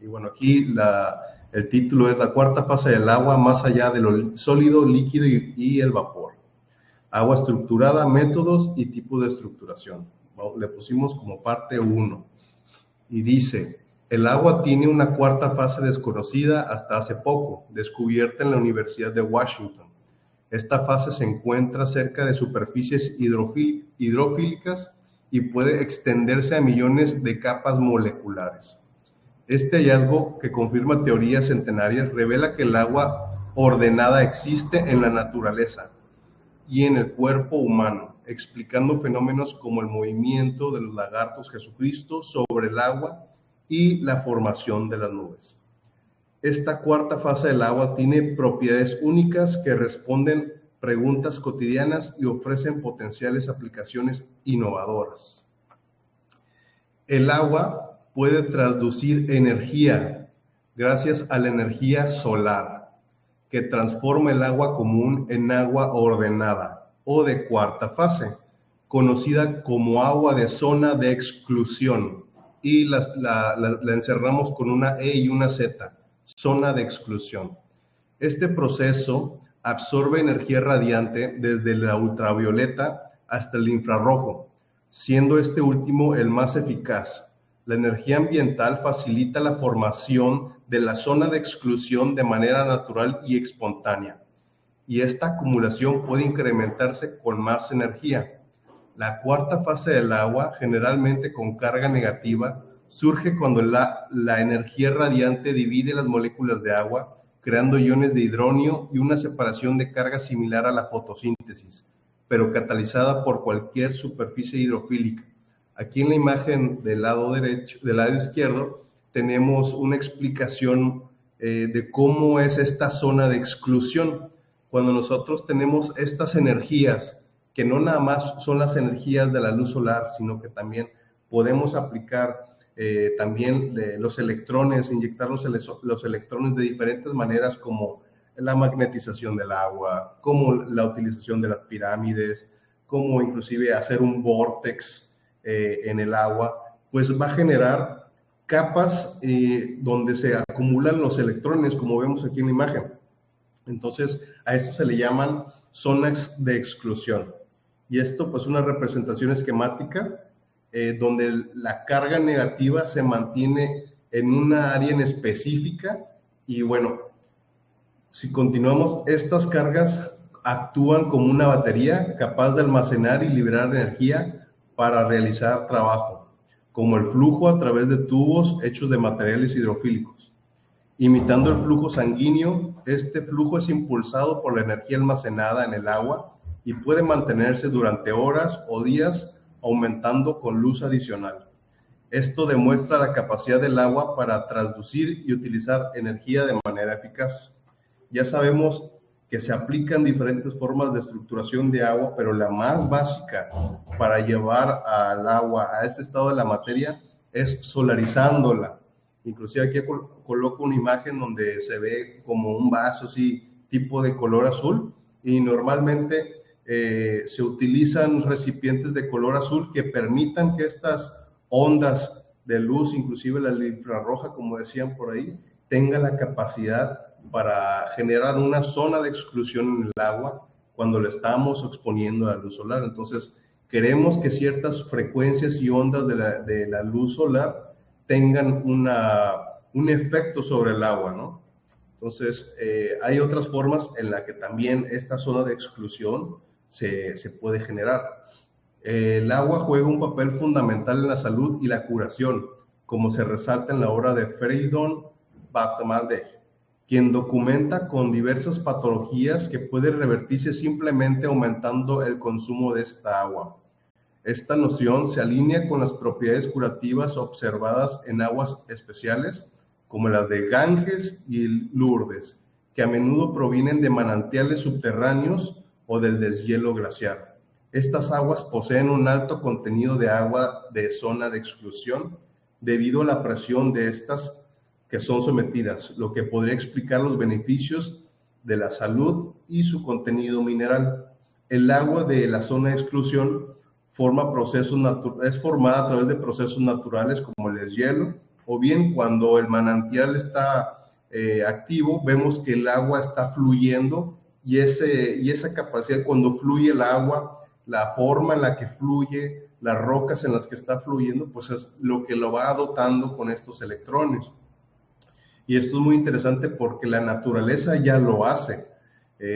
Y bueno, aquí el título es la cuarta fase del agua más allá de lo sólido, líquido y el vapor. Agua estructurada, métodos y tipo de estructuración. Le pusimos como parte 1. Y dice, el agua tiene una cuarta fase desconocida hasta hace poco, descubierta en la Universidad de Washington. Esta fase se encuentra cerca de superficies hidrofílicas y puede extenderse a millones de capas moleculares. Este hallazgo, que confirma teorías centenarias, revela que el agua ordenada existe en la naturaleza y en el cuerpo humano, explicando fenómenos como el movimiento de los lagartos Jesucristo sobre el agua y la formación de las nubes. Esta cuarta fase del agua tiene propiedades únicas que responden preguntas cotidianas y ofrecen potenciales aplicaciones innovadoras. El agua puede traducir energía gracias a la energía solar, que transforma el agua común en agua ordenada o de cuarta fase, conocida como agua de zona de exclusión, y la encerramos con una E y una Z, zona de exclusión. Este proceso absorbe energía radiante desde la ultravioleta hasta el infrarrojo, siendo este último el más eficaz. La energía ambiental facilita la formación de la zona de exclusión de manera natural y espontánea, y esta acumulación puede incrementarse con más energía. La cuarta fase del agua, generalmente con carga negativa, surge cuando la energía radiante divide las moléculas de agua, creando iones de hidrógeno y una separación de carga similar a la fotosíntesis, pero catalizada por cualquier superficie hidrofílica. Aquí en la imagen del lado izquierdo, tenemos una explicación de cómo es esta zona de exclusión. Cuando nosotros tenemos estas energías, que no nada más son las energías de la luz solar, sino que también podemos aplicar también los electrones, inyectar los electrones de diferentes maneras, como la magnetización del agua, como la utilización de las pirámides, como inclusive hacer un vórtex en el agua, pues va a generar capas donde se acumulan los electrones, como vemos aquí en la imagen. Entonces, a esto se le llaman zonas de exclusión. Y esto, pues, una representación esquemática donde la carga negativa se mantiene en una área en específica. Y bueno, si continuamos, estas cargas actúan como una batería capaz de almacenar y liberar energía para realizar trabajo, como el flujo a través de tubos hechos de materiales hidrofílicos. Imitando el flujo sanguíneo, este flujo es impulsado por la energía almacenada en el agua y puede mantenerse durante horas o días, aumentando con luz adicional. Esto demuestra la capacidad del agua para traducir y utilizar energía de manera eficaz. Ya sabemos que se aplican diferentes formas de estructuración de agua, pero la más básica para llevar al agua a ese estado de la materia es solarizándola. Inclusive aquí coloco una imagen donde se ve como un vaso así, tipo de color azul, y normalmente se utilizan recipientes de color azul que permitan que estas ondas de luz, inclusive la infrarroja, como decían por ahí, tenga la capacidad para generar una zona de exclusión en el agua cuando le estamos exponiendo a la luz solar. Entonces, queremos que ciertas frecuencias y ondas de la luz solar tengan un efecto sobre el agua, ¿no? Entonces, hay otras formas en las que también esta zona de exclusión se puede generar. El agua juega un papel fundamental en la salud y la curación, como se resalta en la obra de Freidon Batmandej, quien documenta con diversas patologías que pueden revertirse simplemente aumentando el consumo de esta agua. Esta noción se alinea con las propiedades curativas observadas en aguas especiales, como las de Ganges y Lourdes, que a menudo provienen de manantiales subterráneos o del deshielo glaciar. Estas aguas poseen un alto contenido de agua de zona de exclusión debido a la presión de estas que son sometidas, lo que podría explicar los beneficios de la salud y su contenido mineral. El agua de la zona de exclusión es formada a través de procesos naturales como el deshielo, o bien cuando el manantial está activo, vemos que el agua está fluyendo y esa capacidad, cuando fluye el agua, la forma en la que fluye, las rocas en las que está fluyendo, pues es lo que lo va dotando con estos electrones. Y esto es muy interesante porque la naturaleza ya lo hace.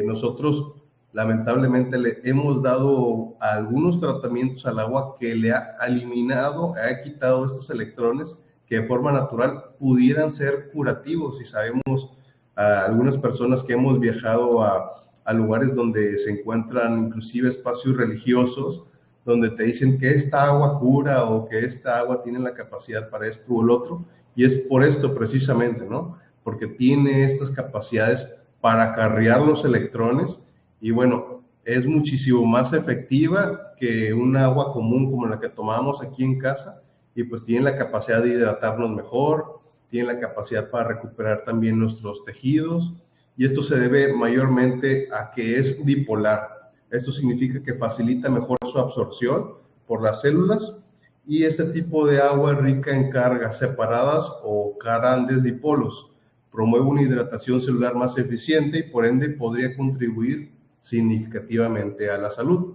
Nosotros lamentablemente le hemos dado algunos tratamientos al agua que le ha eliminado, ha quitado estos electrones que de forma natural pudieran ser curativos. Y sabemos a algunas personas que hemos viajado a lugares donde se encuentran inclusive espacios religiosos, donde te dicen que esta agua cura o que esta agua tiene la capacidad para esto o el otro, y es por esto precisamente, ¿no? Porque tiene estas capacidades para acarrear los electrones y bueno, es muchísimo más efectiva que un agua común como la que tomamos aquí en casa y pues tiene la capacidad de hidratarnos mejor, tiene la capacidad para recuperar también nuestros tejidos y esto se debe mayormente a que es dipolar. Esto significa que facilita mejor su absorción por las células y este tipo de agua rica en cargas separadas o grandes dipolos promueve una hidratación celular más eficiente y por ende podría contribuir significativamente a la salud.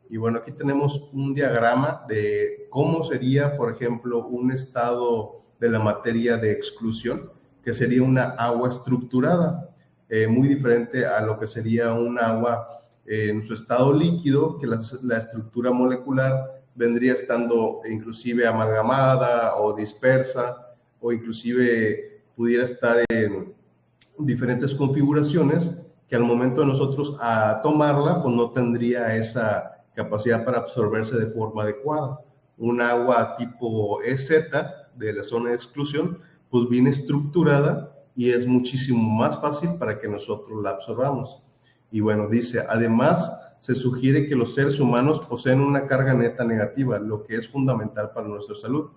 Y bueno, aquí tenemos un diagrama de cómo sería, por ejemplo, un estado de la materia de exclusión, que sería una agua estructurada, muy diferente a lo que sería un agua en su estado líquido, que la estructura molecular vendría estando inclusive amalgamada o dispersa, o inclusive pudiera estar en diferentes configuraciones que al momento de nosotros a tomarla, pues no tendría esa capacidad para absorberse de forma adecuada. Un agua tipo EZ de la zona de exclusión, pues viene estructurada y es muchísimo más fácil para que nosotros la absorbamos. Y bueno, dice, además se sugiere que los seres humanos poseen una carga neta negativa, lo que es fundamental para nuestra salud.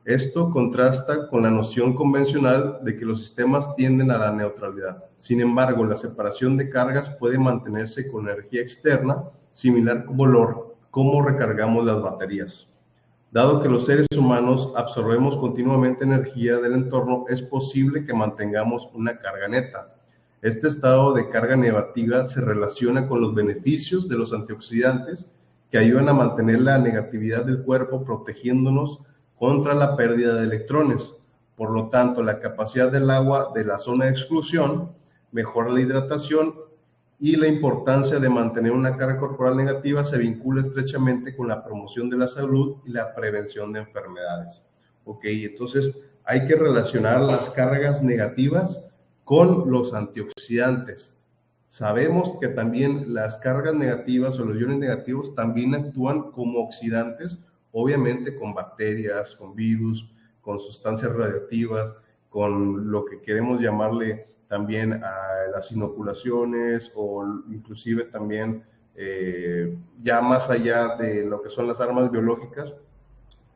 Esto contrasta con la noción convencional de que los sistemas tienden a la neutralidad. Sin embargo, la separación de cargas puede mantenerse con energía externa, similar como recargamos las baterías. Dado que los seres humanos absorbemos continuamente energía del entorno, es posible que mantengamos una carga neta. Este estado de carga negativa se relaciona con los beneficios de los antioxidantes que ayudan a mantener la negatividad del cuerpo, protegiéndonos contra la pérdida de electrones. Por lo tanto, la capacidad del agua de la zona de exclusión mejora la hidratación y la importancia de mantener una carga corporal negativa se vincula estrechamente con la promoción de la salud y la prevención de enfermedades. Ok, entonces hay que relacionar las cargas negativas con los antioxidantes. Sabemos que también las cargas negativas o los iones negativos también actúan como oxidantes, obviamente con bacterias, con virus, con sustancias radiactivas, con lo que queremos llamarle también a las inoculaciones o inclusive también ya más allá de lo que son las armas biológicas.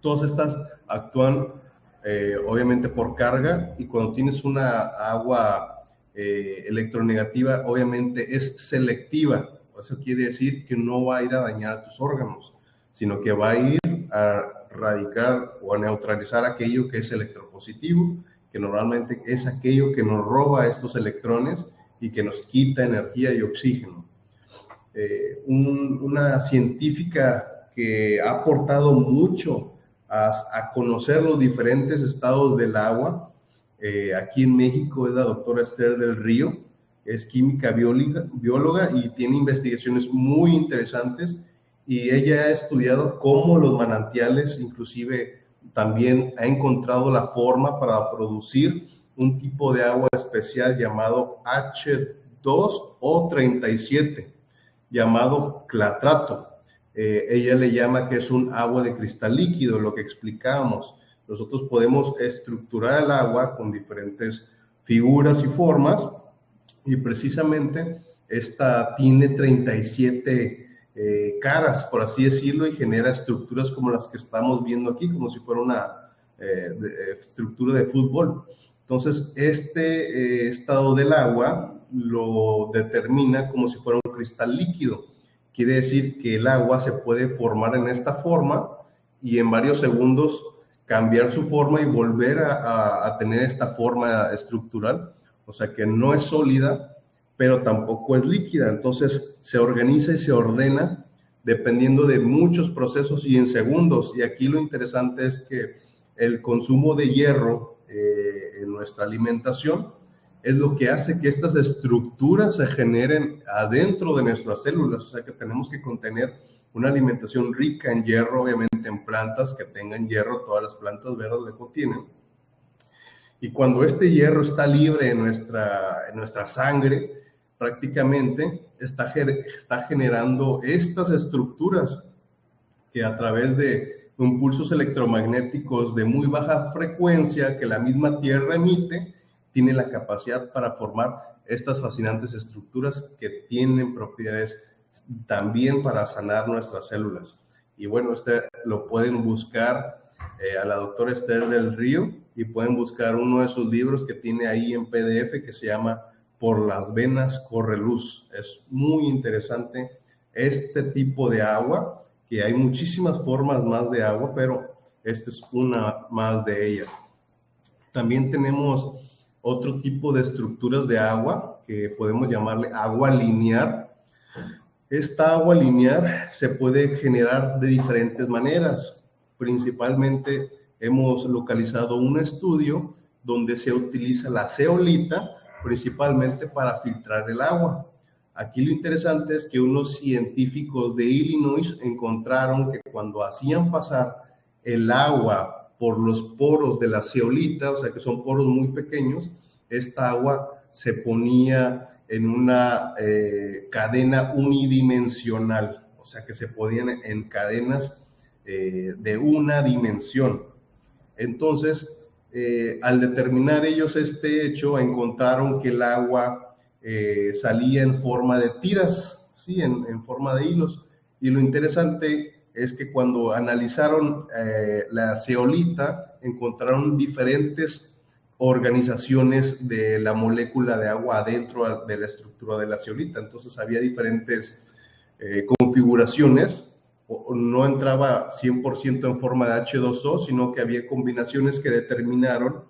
Todas estas actúan obviamente por carga y cuando tienes una agua electronegativa obviamente es selectiva. Eso quiere decir que no va a ir a dañar tus órganos, sino que va a ir a radicar o a neutralizar aquello que es electropositivo, que normalmente es aquello que nos roba estos electrones y que nos quita energía y oxígeno. Una científica que ha aportado mucho a conocer los diferentes estados del agua, aquí en México es la doctora Esther del Río, es química bióloga y tiene investigaciones muy interesantes y ella ha estudiado cómo los manantiales inclusive también ha encontrado la forma para producir un tipo de agua especial llamado H2O37, llamado clatrato. Ella le llama que es un agua de cristal líquido, lo que explicábamos. Nosotros podemos estructurar el agua con diferentes figuras y formas y precisamente esta tiene 37 caras, por así decirlo, y genera estructuras como las que estamos viendo aquí, como si fuera una estructura de fútbol. Entonces, este estado del agua lo determina como si fuera un cristal líquido. Quiere decir que el agua se puede formar en esta forma y en varios segundos cambiar su forma y volver a tener esta forma estructural, o sea que no es sólida, pero tampoco es líquida, entonces se organiza y se ordena dependiendo de muchos procesos y en segundos, y aquí lo interesante es que el consumo de hierro en nuestra alimentación es lo que hace que estas estructuras se generen adentro de nuestras células, o sea que tenemos que contener una alimentación rica en hierro, obviamente en plantas que tengan hierro, todas las plantas verdes lo contienen. Y cuando este hierro está libre en nuestra sangre, prácticamente está generando estas estructuras que a través de impulsos electromagnéticos de muy baja frecuencia que la misma Tierra emite, tiene la capacidad para formar estas fascinantes estructuras que tienen propiedades también para sanar nuestras células. Y bueno, lo pueden buscar a la doctora Esther del Río y pueden buscar uno de sus libros que tiene ahí en PDF que se llama Por las venas corre luz. Es muy interesante este tipo de agua, que hay muchísimas formas más de agua, pero esta es una más de ellas. También tenemos otro tipo de estructuras de agua que podemos llamarle agua lineal. Esta agua lineal se puede generar de diferentes maneras. Principalmente hemos localizado un estudio donde se utiliza la zeolita principalmente para filtrar el agua. Aquí lo interesante es que unos científicos de Illinois encontraron que cuando hacían pasar el agua por los poros de la zeolita, o sea que son poros muy pequeños, esta agua se ponía en una cadena unidimensional, o sea que se podían en cadenas de una dimensión. Entonces, al determinar ellos este hecho, encontraron que el agua salía en forma de tiras, ¿sí? en forma de hilos. Y lo interesante es que cuando analizaron la zeolita, encontraron diferentes organizaciones de la molécula de agua adentro de la estructura de la zeolita. Entonces había diferentes configuraciones. No entraba 100% en forma de H2O, sino que había combinaciones que determinaron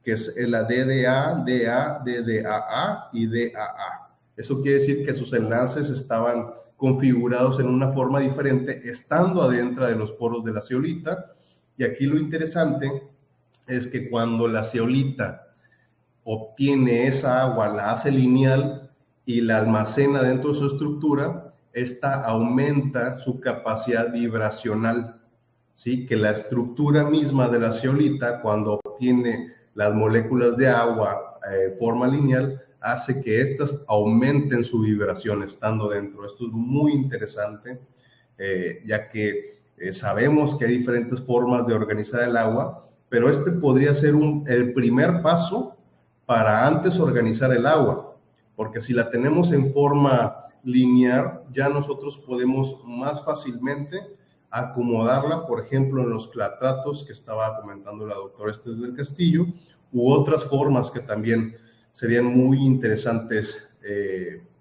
que es la DDA, DA, DDAA y DAA. Eso quiere decir que sus enlaces estaban configurados en una forma diferente, estando adentro de los poros de la zeolita. Y aquí lo interesante es que cuando la zeolita obtiene esa agua, la hace lineal y la almacena dentro de su estructura, esta aumenta su capacidad vibracional, ¿sí? Que la estructura misma de la zeolita, cuando obtiene las moléculas de agua en forma lineal, hace que éstas aumenten su vibración estando dentro. Esto es muy interesante, ya que sabemos que hay diferentes formas de organizar el agua, pero este podría ser el primer paso para antes organizar el agua, porque si la tenemos en forma lineal, ya nosotros podemos más fácilmente acomodarla, por ejemplo, en los clatratos que estaba comentando la doctora Esther del Castillo, u otras formas que también serían muy interesantes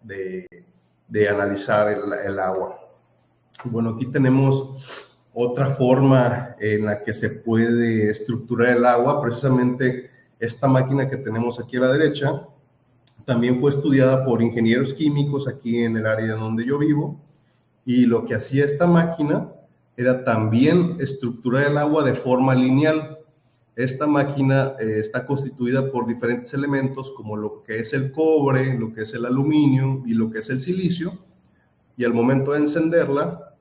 de analizar el agua. Bueno, aquí tenemos otra forma en la que se puede estructurar el agua, precisamente esta máquina que tenemos aquí a la derecha, también fue estudiada por ingenieros químicos aquí en el área donde yo vivo, y lo que hacía esta máquina era también estructurar el agua de forma lineal. Esta máquina está constituida por diferentes elementos como lo que es el cobre, lo que es el aluminio y lo que es el silicio, y al momento de encenderla,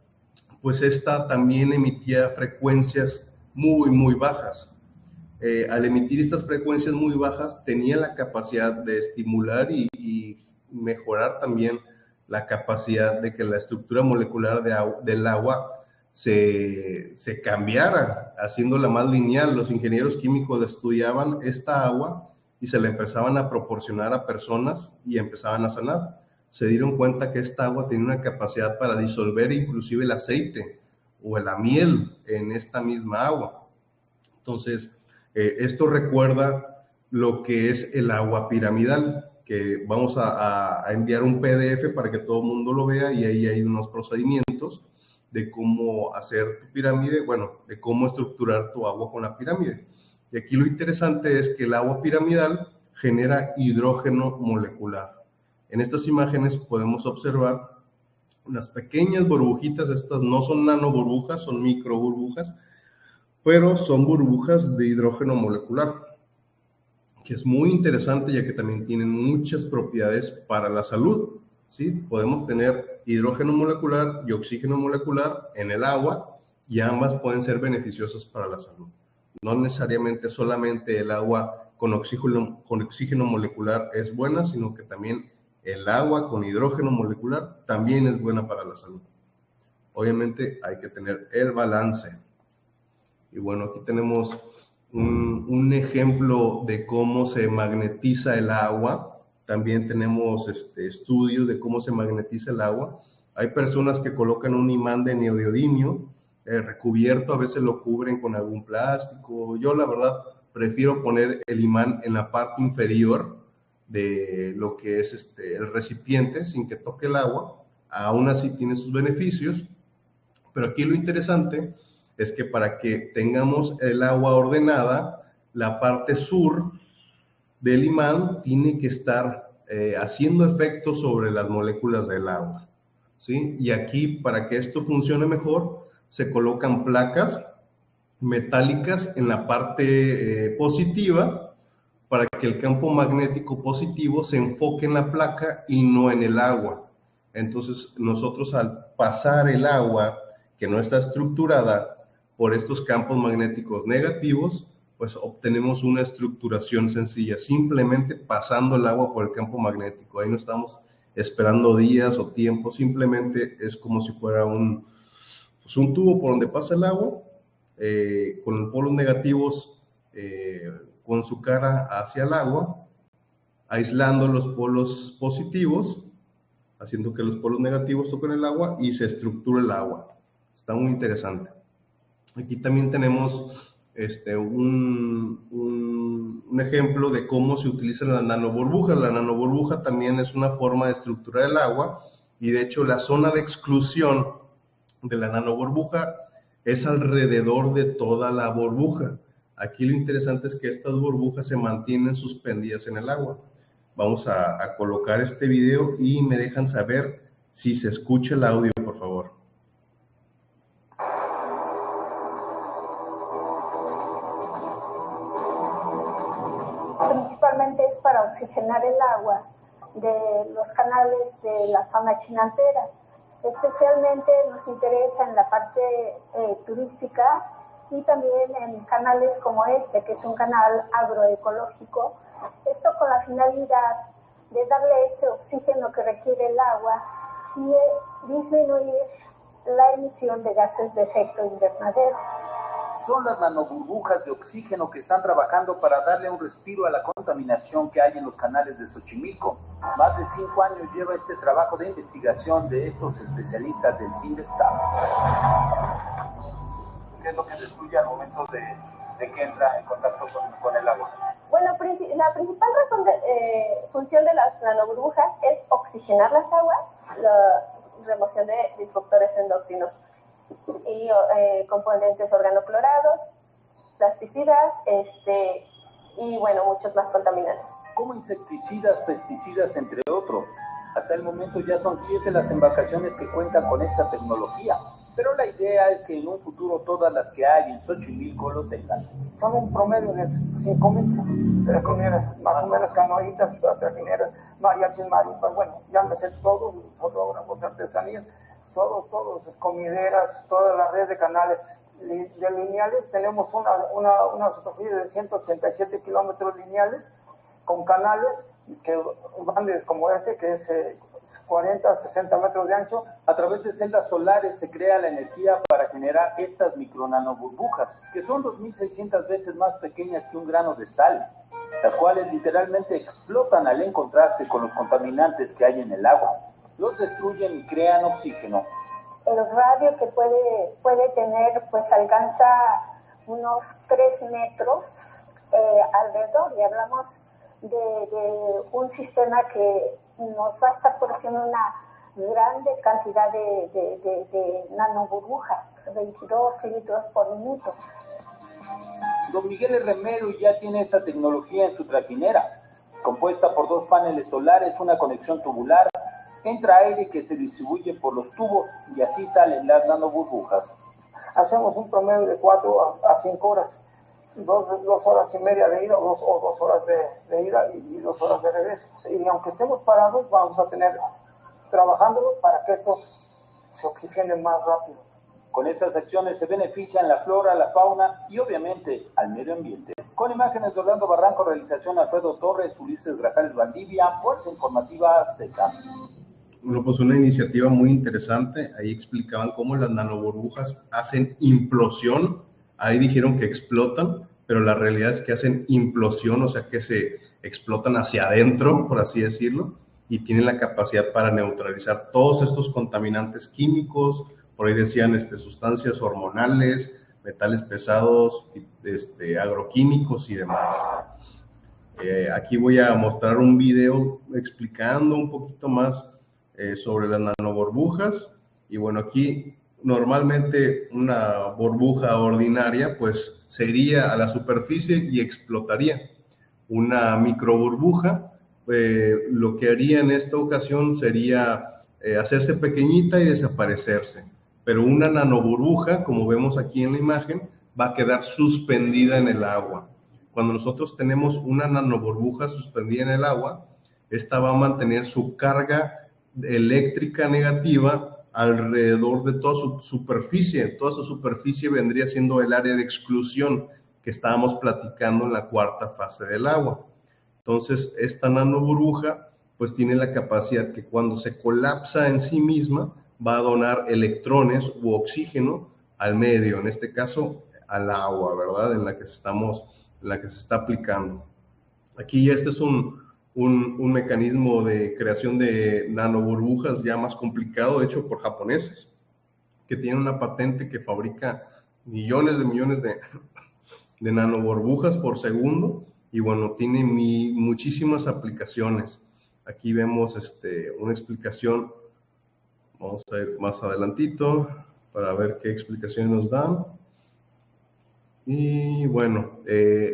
pues esta también emitía frecuencias muy bajas. Al emitir estas frecuencias muy bajas, tenía la capacidad de estimular y mejorar también la capacidad de que la estructura molecular del agua se cambiara, haciéndola más lineal. Los ingenieros químicos estudiaban esta agua y se la empezaban a proporcionar a personas y empezaban a sanar. Se dieron cuenta que esta agua tenía una capacidad para disolver inclusive el aceite o la miel en esta misma agua. Entonces, esto recuerda lo que es el agua piramidal, que vamos a enviar un PDF para que todo el mundo lo vea, y ahí hay unos procedimientos de cómo hacer tu pirámide, bueno, de cómo estructurar tu agua con la pirámide. Y aquí lo interesante es que el agua piramidal genera hidrógeno molecular. En estas imágenes podemos observar unas pequeñas burbujitas, estas no son nanoburbujas, son microburbujas, pero son burbujas de hidrógeno molecular, que es muy interesante ya que también tienen muchas propiedades para la salud, ¿sí? Podemos tener hidrógeno molecular y oxígeno molecular en el agua y ambas pueden ser beneficiosas para la salud. No necesariamente solamente el agua con oxígeno molecular es buena, sino que también el agua con hidrógeno molecular también es buena para la salud. Obviamente hay que tener el balance. Y bueno, aquí tenemos un ejemplo de cómo se magnetiza el agua. También tenemos estudios de cómo se magnetiza el agua. Hay personas que colocan un imán de neodymium recubierto, a veces lo cubren con algún plástico. Yo la verdad prefiero poner el imán en la parte inferior de lo que es el recipiente sin que toque el agua. Aún así tiene sus beneficios, pero aquí lo interesante es que para que tengamos el agua ordenada, la parte sur del imán tiene que estar haciendo efecto sobre las moléculas del agua, ¿sí? Y aquí, para que esto funcione mejor, se colocan placas metálicas en la parte positiva para que el campo magnético positivo se enfoque en la placa y no en el agua. Entonces, nosotros al pasar el agua que no está estructurada por estos campos magnéticos negativos, pues obtenemos una estructuración sencilla, simplemente pasando el agua por el campo magnético. Ahí no estamos esperando días o tiempo, simplemente es como si fuera un tubo por donde pasa el agua, con los polos negativos con su cara hacia el agua, aislando los polos positivos, haciendo que los polos negativos toquen el agua y se estructura el agua. Está muy interesante. Aquí también tenemos un ejemplo de cómo se utilizan las nanoburbujas. La nanoburbuja también es una forma de estructurar el agua y de hecho la zona de exclusión de la nanoburbuja es alrededor de toda la burbuja. Aquí lo interesante es que estas burbujas se mantienen suspendidas en el agua. Vamos a colocar este video y me dejan saber si se escucha el audio, por favor. Principalmente es para oxigenar el agua de los canales de la zona chinantera. Especialmente nos interesa en la parte turística y también en canales como este, que es un canal agroecológico. Esto con la finalidad de darle ese oxígeno que requiere el agua y disminuir la emisión de gases de efecto invernadero. Son las nanoburbujas de oxígeno que están trabajando para darle un respiro a la contaminación que hay en los canales de Xochimilco. Más de 5 años lleva este trabajo de investigación de estos especialistas del CINVESTAB. ¿Qué es lo que destruye al momento de que entra en contacto con el agua? Bueno, la principal función de las nanoburbujas es oxigenar las aguas, la remoción de disruptores endocrinos y componentes organoclorados, plasticidas y bueno, muchos más contaminantes. Como insecticidas, pesticidas, entre otros. Hasta el momento ya son 7 las embarcaciones que cuentan con esta tecnología, pero la idea es que en un futuro todas las que hay en Xochimilco lo tengan. Son un promedio de 5,000 trajineras, más o menos canoitas, trajineras, mariachis, maripas, bueno, llámese todos, fotógrafos, artesanías, todos, comideras, toda la red de canales lineales. Tenemos una superficie de 187 kilómetros lineales con canales que van de, como que es 40 a 60 metros de ancho. A través de celdas solares se crea la energía para generar estas micronanoburbujas, que son 2.600 veces más pequeñas que un grano de sal, las cuales literalmente explotan al encontrarse con los contaminantes que hay en el agua. Los destruyen y crean oxígeno. El radio que puede tener, pues alcanza unos 3 metros alrededor, y hablamos de un sistema que nos va a estar produciendo una grande cantidad de nanoburbujas, 22 litros por minuto. Don Miguel Remero ya tiene esta tecnología en su trajinera, compuesta por 2 paneles solares, una conexión tubular, entra aire que se distribuye por los tubos y así salen las nanoburbujas. Hacemos un promedio de 4 a 5 horas, 2 horas y media de ida o 2 horas de ida y 2 horas de regreso. Y aunque estemos parados, vamos a tener trabajándolos para que estos se oxigenen más rápido. Con estas acciones se benefician la flora, la fauna y obviamente al medio ambiente. Con imágenes de Orlando Barranco, realización Alfredo Torres, Ulises Grajales Valdivia, Fuerza Informativa Azteca. Bueno, pues una iniciativa muy interesante. Ahí explicaban cómo las nanoburbujas hacen implosión. Ahí dijeron que explotan, pero la realidad es que hacen implosión, o sea que se explotan hacia adentro, por así decirlo, y tienen la capacidad para neutralizar todos estos contaminantes químicos. Por ahí decían sustancias hormonales, metales pesados, agroquímicos y demás. Aquí voy a mostrar un video explicando un poquito más sobre las nanoburbujas. Y bueno, aquí normalmente una burbuja ordinaria pues se iría a la superficie y explotaría. Una microburbuja lo que haría en esta ocasión sería hacerse pequeñita y desaparecerse. Pero una nanoburbuja, como vemos aquí en la imagen, va a quedar suspendida en el agua. Cuando nosotros tenemos una nanoburbuja suspendida en el agua, esta va a mantener su carga eléctrica negativa alrededor de toda su superficie. Toda su superficie vendría siendo el área de exclusión que estábamos platicando en la 4ª fase del agua. Entonces, esta nanoburbuja pues tiene la capacidad que cuando se colapsa en sí misma, va a donar electrones u oxígeno al medio, en este caso al agua, ¿verdad? En la que se está aplicando. Aquí este es un mecanismo de creación de nanoburbujas ya más complicado, hecho por japoneses, que tienen una patente que fabrica millones de nanoburbujas por segundo, y bueno, tiene muchísimas aplicaciones. Aquí vemos una explicación. Vamos a ir más adelantito para ver qué explicaciones nos dan. Y bueno,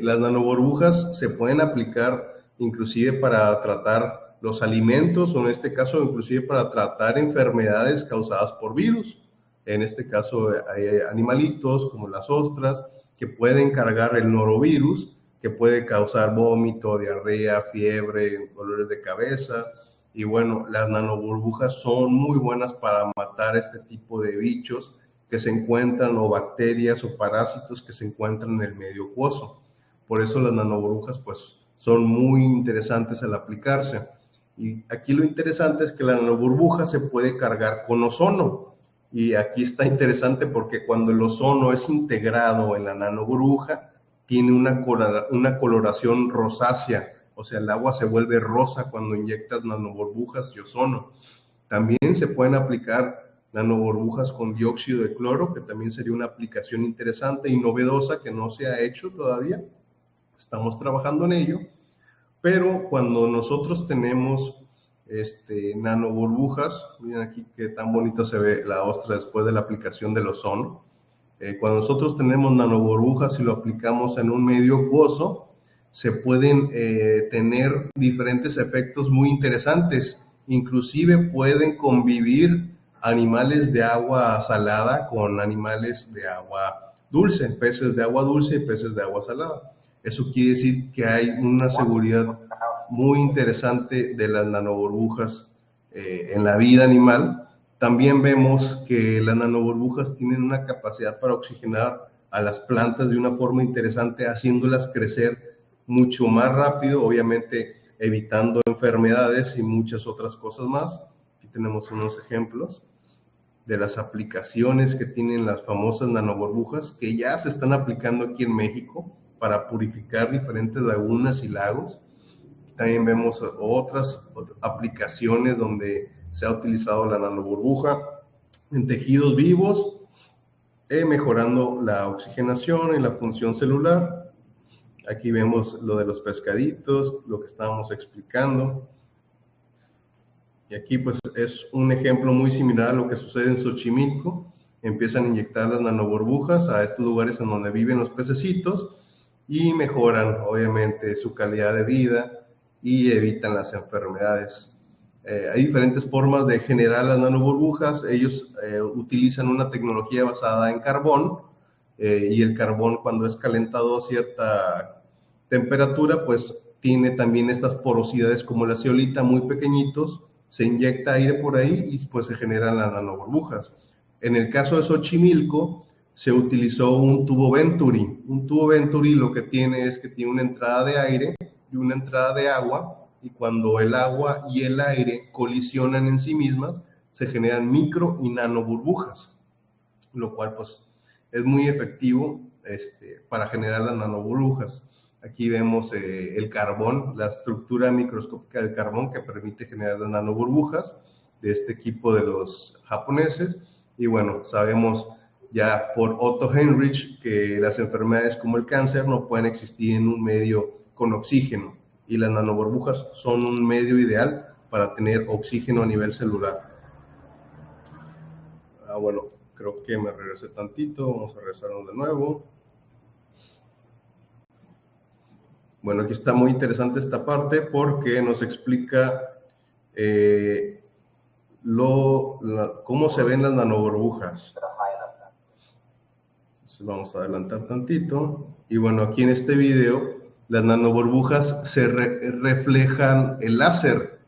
las nanoburbujas se pueden aplicar inclusive para tratar los alimentos, o en este caso inclusive para tratar enfermedades causadas por virus. En este caso hay animalitos como las ostras que pueden cargar el norovirus, que puede causar vómito, diarrea, fiebre, dolores de cabeza. Y bueno, las nanoburbujas son muy buenas para matar este tipo de bichos que se encuentran, o bacterias o parásitos que se encuentran en el medio acuoso. Por eso las nanoburbujas pues son muy interesantes al aplicarse. Y aquí lo interesante es que la nanoburbuja se puede cargar con ozono. Y aquí está interesante porque cuando el ozono es integrado en la nanoburbuja, tiene una coloración rosácea. O sea, el agua se vuelve rosa cuando inyectas nanoburbujas y ozono. También se pueden aplicar nanoburbujas con dióxido de cloro, que también sería una aplicación interesante y novedosa que no se ha hecho todavía. Estamos trabajando en ello. Pero cuando nosotros tenemos nanoburbujas, miren aquí qué tan bonito se ve la ostra después de la aplicación del ozono. Cuando nosotros tenemos nanoburbujas y lo aplicamos en un medio acuoso, se pueden tener diferentes efectos muy interesantes. Inclusive pueden convivir animales de agua salada con animales de agua dulce, peces de agua dulce y peces de agua salada. Eso quiere decir que hay una seguridad muy interesante de las nanoburbujas en la vida animal. También vemos que las nanoburbujas tienen una capacidad para oxigenar a las plantas de una forma interesante, haciéndolas crecer mucho más rápido, obviamente evitando enfermedades y muchas otras cosas más. Aquí tenemos unos ejemplos de las aplicaciones que tienen las famosas nanoburbujas, que ya se están aplicando aquí en México para purificar diferentes lagunas y lagos. También vemos otras aplicaciones donde se ha utilizado la nanoburbuja en tejidos vivos, mejorando la oxigenación y la función celular. Aquí vemos lo de los pescaditos, lo que estábamos explicando. Y aquí pues es un ejemplo muy similar a lo que sucede en Xochimilco. Empiezan a inyectar las nanoburbujas a estos lugares en donde viven los pececitos y mejoran obviamente su calidad de vida y evitan las enfermedades. Hay diferentes formas de generar las nanoburbujas. Ellos utilizan una tecnología basada en carbón y el carbón, cuando es calentado a cierta temperatura, pues tiene también estas porosidades como la zeolita, muy pequeñitos. Se inyecta aire por ahí y pues se generan las nanoburbujas. En el caso de Xochimilco se utilizó un tubo Venturi. Un tubo Venturi lo que tiene es que tiene una entrada de aire y una entrada de agua, y cuando el agua y el aire colisionan en sí mismas, se generan micro y nanoburbujas, lo cual pues es muy efectivo para generar las nanoburbujas. Aquí vemos el carbón, la estructura microscópica del carbón que permite generar las nanoburbujas de este equipo de los japoneses. Y bueno, sabemos ya por Otto Heinrich que las enfermedades como el cáncer no pueden existir en un medio con oxígeno, y las nanoburbujas son un medio ideal para tener oxígeno a nivel celular. Bueno, creo que me regresé tantito, vamos a regresarnos de nuevo. Bueno, aquí está muy interesante esta parte porque nos explica cómo se ven las nanoburbujas. Entonces vamos a adelantar tantito. Y bueno, aquí en este video, las nanoburbujas se reflejan el láser.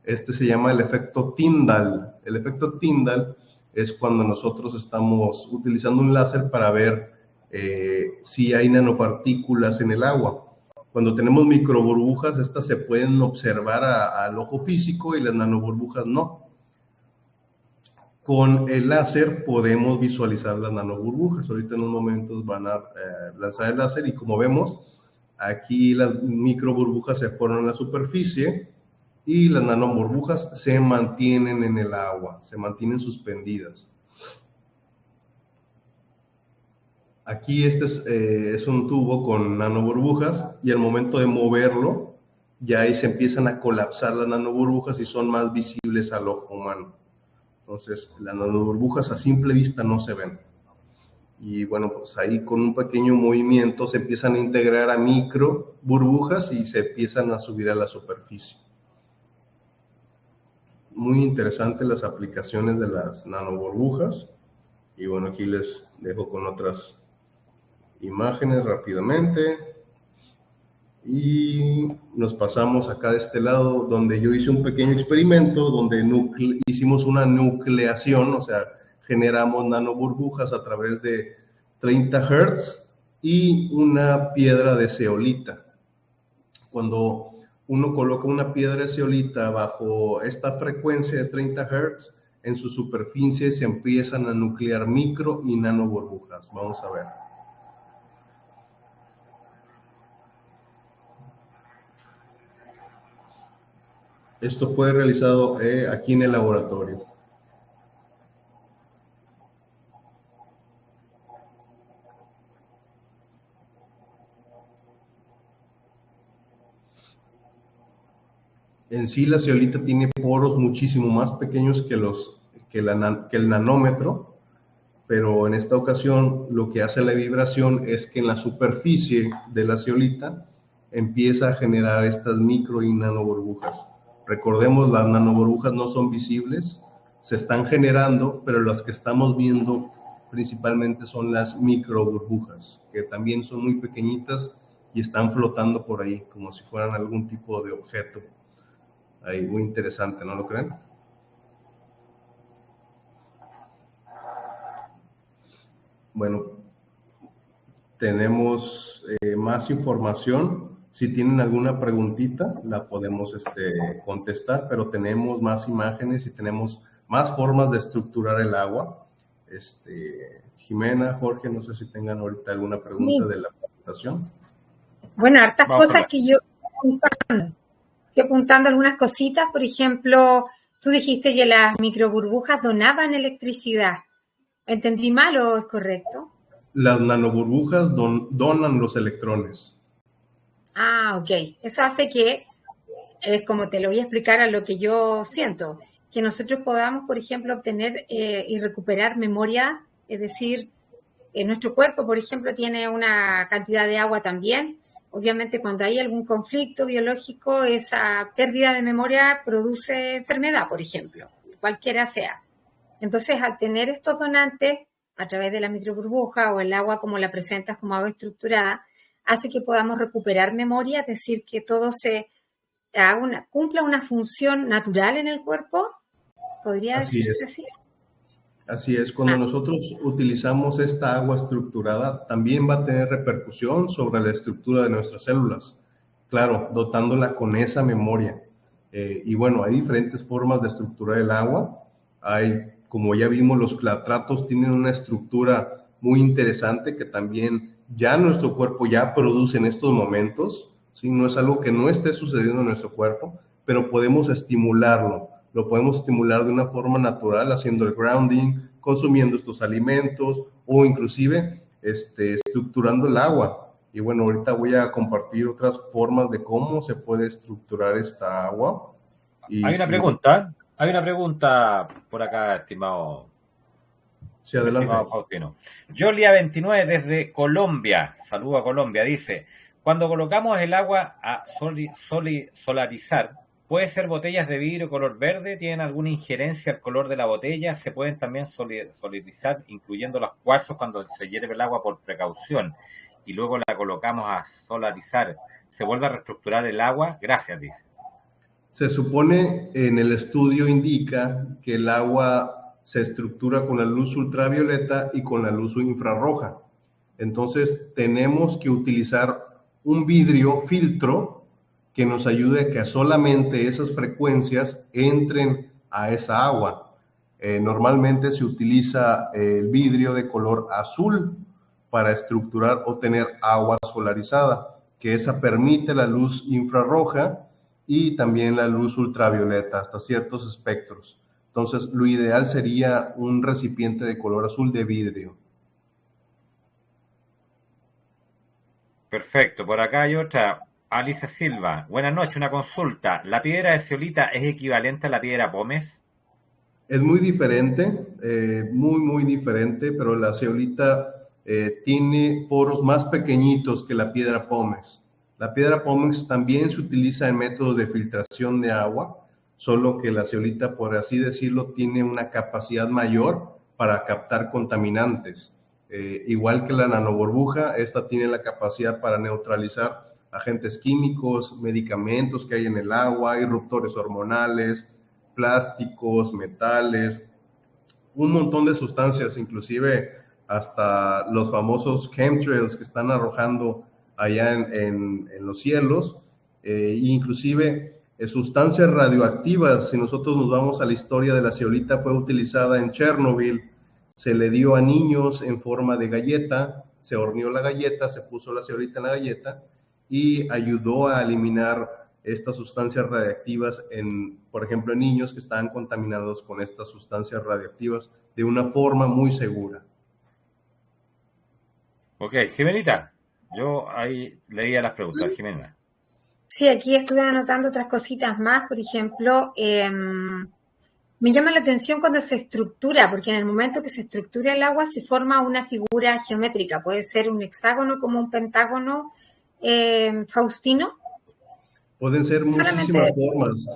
Este se llama el efecto Tyndall. El efecto Tyndall es cuando nosotros estamos utilizando un láser para ver si hay nanopartículas en el agua. Cuando tenemos microburbujas, estas se pueden observar al ojo físico y las nanoburbujas no. Con el láser podemos visualizar las nanoburbujas. Ahorita en unos momentos van a lanzar el láser y como vemos, aquí las microburbujas se forman en la superficie y las nanoburbujas se mantienen en el agua, se mantienen suspendidas. Aquí es un tubo con nanoburbujas y al momento de moverlo, ya ahí se empiezan a colapsar las nanoburbujas y son más visibles al ojo humano. Entonces, las nanoburbujas a simple vista no se ven. Y bueno, pues ahí con un pequeño movimiento se empiezan a integrar a micro burbujas y se empiezan a subir a la superficie. Muy interesantes las aplicaciones de las nanoburbujas. Y bueno, aquí les dejo con otras imágenes rápidamente. Y nos pasamos acá de este lado, donde yo hice un pequeño experimento, donde hicimos una nucleación, o sea, generamos nanoburbujas a través de 30 Hz y una piedra de zeolita. Cuando uno coloca una piedra de zeolita bajo esta frecuencia de 30 Hz, en su superficie se empiezan a nuclear micro y nanoburbujas. Vamos a ver. Esto fue realizado aquí en el laboratorio. En sí, la zeolita tiene poros muchísimo más pequeños que el nanómetro, pero en esta ocasión lo que hace la vibración es que en la superficie de la zeolita empieza a generar estas micro y nanoburbujas. Recordemos, las nanoburbujas no son visibles, se están generando, pero las que estamos viendo principalmente son las microburbujas, que también son muy pequeñitas y están flotando por ahí, como si fueran algún tipo de objeto. Ahí, muy interesante, ¿no lo creen? Bueno, tenemos más información. Si tienen alguna preguntita, la podemos contestar, pero tenemos más imágenes y tenemos más formas de estructurar el agua. Jimena, Jorge, no sé si tengan ahorita alguna pregunta de la presentación. Bueno, hartas cosas que yo estoy apuntando algunas cositas. Por ejemplo, tú dijiste que las microburbujas donaban electricidad. ¿Entendí mal o es correcto? Las nanoburbujas donan los electrones. Ah, ok. Eso hace que es como te lo voy a explicar a lo que yo siento, que nosotros podamos, por ejemplo, obtener y recuperar memoria, es decir, nuestro cuerpo, por ejemplo, tiene una cantidad de agua también. Obviamente, cuando hay algún conflicto biológico, esa pérdida de memoria produce enfermedad, por ejemplo, cualquiera sea. Entonces, al tener estos donantes, a través de la microburbuja o el agua como la presentas como agua estructurada, hace que podamos recuperar memoria, es decir, que todo cumpla una función natural en el cuerpo, podría decirse así. Así es, cuando nosotros utilizamos esta agua estructurada, también va a tener repercusión sobre la estructura de nuestras células, claro, dotándola con esa memoria. Y bueno, hay diferentes formas de estructurar el agua. Como ya vimos, los clatratos tienen una estructura muy interesante que también ya nuestro cuerpo ya produce en estos momentos, ¿sí? No es algo que no esté sucediendo en nuestro cuerpo, pero podemos estimularlo. Lo podemos estimular de una forma natural, haciendo el grounding, consumiendo estos alimentos o inclusive estructurando el agua. Y bueno, ahorita voy a compartir otras formas de cómo se puede estructurar esta agua. Hay una pregunta por acá, estimado. Sí, adelante. Estimado Faustino. Jolia29 desde Colombia, saludo a Colombia, dice, cuando colocamos el agua a solarizar, ¿puede ser botellas de vidrio color verde? ¿Tienen alguna injerencia al color de la botella? ¿Se pueden también solarizar, incluyendo los cuarzos cuando se hierve el agua por precaución? Y luego la colocamos a solarizar. ¿Se vuelve a reestructurar el agua? Gracias, dice. Se supone, en el estudio indica que el agua se estructura con la luz ultravioleta y con la luz infrarroja. Entonces, tenemos que utilizar un vidrio filtro que nos ayude a que solamente esas frecuencias entren a esa agua. Normalmente se utiliza el vidrio de color azul para estructurar o tener agua solarizada, que esa permite la luz infrarroja y también la luz ultravioleta hasta ciertos espectros. Entonces, lo ideal sería un recipiente de color azul de vidrio. Perfecto, por acá hay otra. Alicia Silva, buenas noches, una consulta. ¿La piedra de zeolita es equivalente a la piedra pómez? Es muy diferente, muy diferente, pero la zeolita tiene poros más pequeñitos que la piedra pómez. La piedra pómez también se utiliza en métodos de filtración de agua, solo que la zeolita, por así decirlo, tiene una capacidad mayor para captar contaminantes. Igual que la nanoburbuja, esta tiene la capacidad para neutralizar agentes químicos, medicamentos que hay en el agua, irruptores hormonales, plásticos, metales, un montón de sustancias, inclusive hasta los famosos chemtrails que están arrojando allá en los cielos, inclusive sustancias radioactivas. Si nosotros nos vamos a la historia de la zeolita, fue utilizada en Chernobyl, se le dio a niños en forma de galleta, se horneó la galleta, se puso la zeolita en la galleta y ayudó a eliminar estas sustancias radiactivas por ejemplo, en niños que estaban contaminados con estas sustancias radiactivas de una forma muy segura. Ok, Jimenita, yo ahí leía las preguntas, Jimena. Sí, aquí estuve anotando otras cositas más, por ejemplo, me llama la atención cuando se estructura, porque en el momento que se estructura el agua se forma una figura geométrica, puede ser un hexágono como un pentágono, Faustino. Pueden ser muchísimas formas,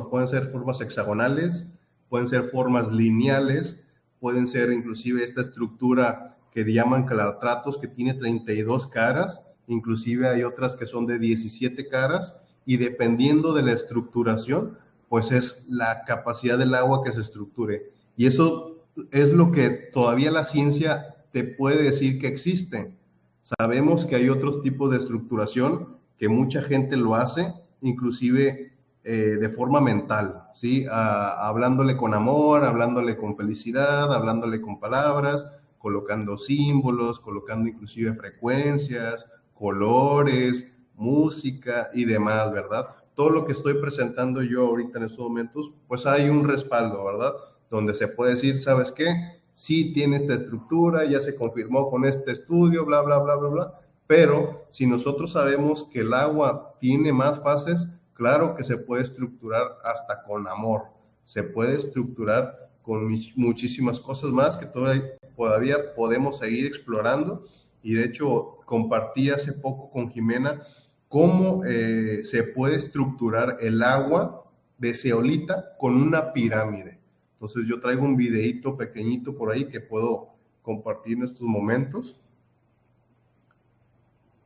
pueden ser formas hexagonales, pueden ser formas lineales, pueden ser inclusive esta estructura que llaman clatratos, que tiene 32 caras, inclusive hay otras que son de 17 caras, y dependiendo de la estructuración, pues es la capacidad del agua que se estructure. Y eso es lo que todavía la ciencia te puede decir que existe. Sabemos que hay otros tipos de estructuración que mucha gente lo hace, inclusive de forma mental, ¿sí? Hablándole con amor, hablándole con felicidad, hablándole con palabras, colocando símbolos, colocando inclusive frecuencias, colores, música y demás, ¿verdad? Todo lo que estoy presentando yo ahorita en estos momentos, pues hay un respaldo, ¿verdad? Donde se puede decir, ¿sabes qué? Sí tiene esta estructura, ya se confirmó con este estudio, bla, bla, bla, bla, bla. pero si nosotros sabemos que el agua tiene más fases, claro que se puede estructurar hasta con amor, se puede estructurar con muchísimas cosas más que todavía podemos seguir explorando. Y de hecho compartí hace poco con Jimena cómo se puede estructurar el agua de zeolita con una pirámide. Entonces yo traigo un videíto pequeñito por ahí que puedo compartir en estos momentos.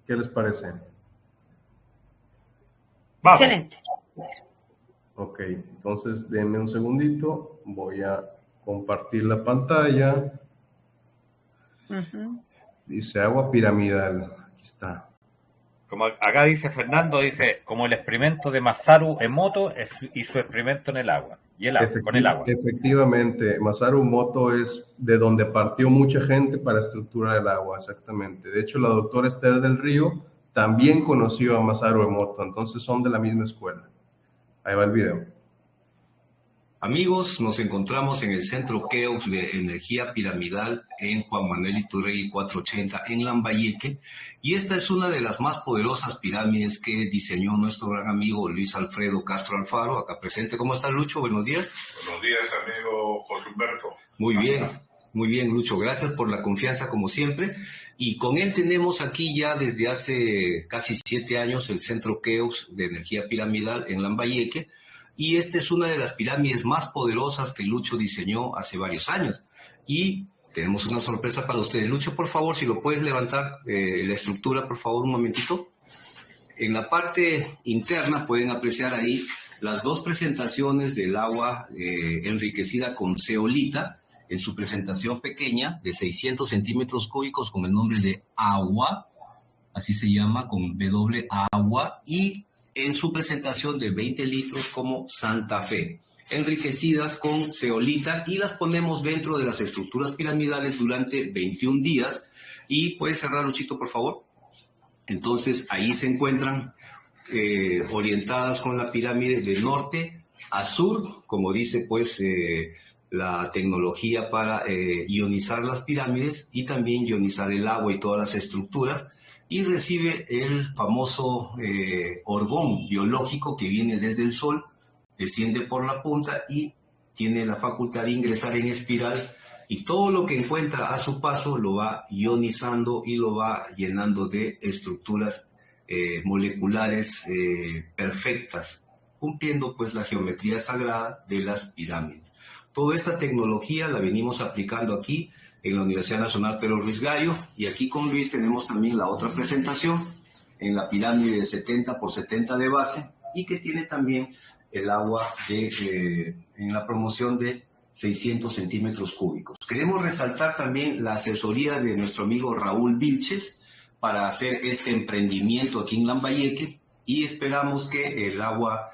¿Qué les parece? Vamos. Excelente. Ok, entonces denme un segundito, voy a compartir la pantalla. Dice agua piramidal, aquí está. Como acá dice Fernando, dice, como el experimento de Masaru Emoto y su experimento en el agua, con el agua. Efectivamente, Masaru Emoto es de donde partió mucha gente para estructurar el agua, exactamente. De hecho, la doctora Esther del Río también conoció a Masaru Emoto, entonces son de la misma escuela. Ahí va el video. Amigos, nos encontramos en el Centro Keops de Energía Piramidal en Juan Manuel Iturregui 480 en Lambayeque, y esta es una de las más poderosas pirámides que diseñó nuestro gran amigo Luis Alfredo Castro Alfaro, acá presente. ¿Cómo estás, Lucho? Buenos días. Buenos días, amigo José Humberto. Muy bien, Lucho. Gracias por la confianza, como siempre. Y con él tenemos aquí ya desde hace casi 7 años el Centro Keops de Energía Piramidal en Lambayeque. Y esta es una de las pirámides más poderosas que Lucho diseñó hace varios años. Y tenemos una sorpresa para ustedes. Lucho, por favor, si lo puedes levantar la estructura, por favor, un momentito. En la parte interna pueden apreciar ahí las 2 presentaciones del agua enriquecida con zeolita, en su presentación pequeña de 600 centímetros cúbicos con el nombre de agua, así se llama, con W, agua, y en su presentación de 20 litros como Santa Fe, enriquecidas con zeolita, y las ponemos dentro de las estructuras piramidales durante 21 días. Y puedes cerrar, Luchito, por favor. Entonces ahí se encuentran orientadas con la pirámide de norte a sur, como dice pues la tecnología para ionizar las pirámides y también ionizar el agua y todas las estructuras. Y recibe el famoso orgón biológico que viene desde el sol, desciende por la punta y tiene la facultad de ingresar en espiral, y todo lo que encuentra a su paso lo va ionizando y lo va llenando de estructuras moleculares perfectas, cumpliendo pues la geometría sagrada de las pirámides. Toda esta tecnología la venimos aplicando aquí en la Universidad Nacional Pedro Ruiz Gallo, y aquí con Luis tenemos también la otra presentación en la pirámide de 70 por 70 de base, y que tiene también el agua en la promoción de 600 centímetros cúbicos. Queremos resaltar también la asesoría de nuestro amigo Raúl Vilches para hacer este emprendimiento aquí en Lambayeque, y esperamos que el agua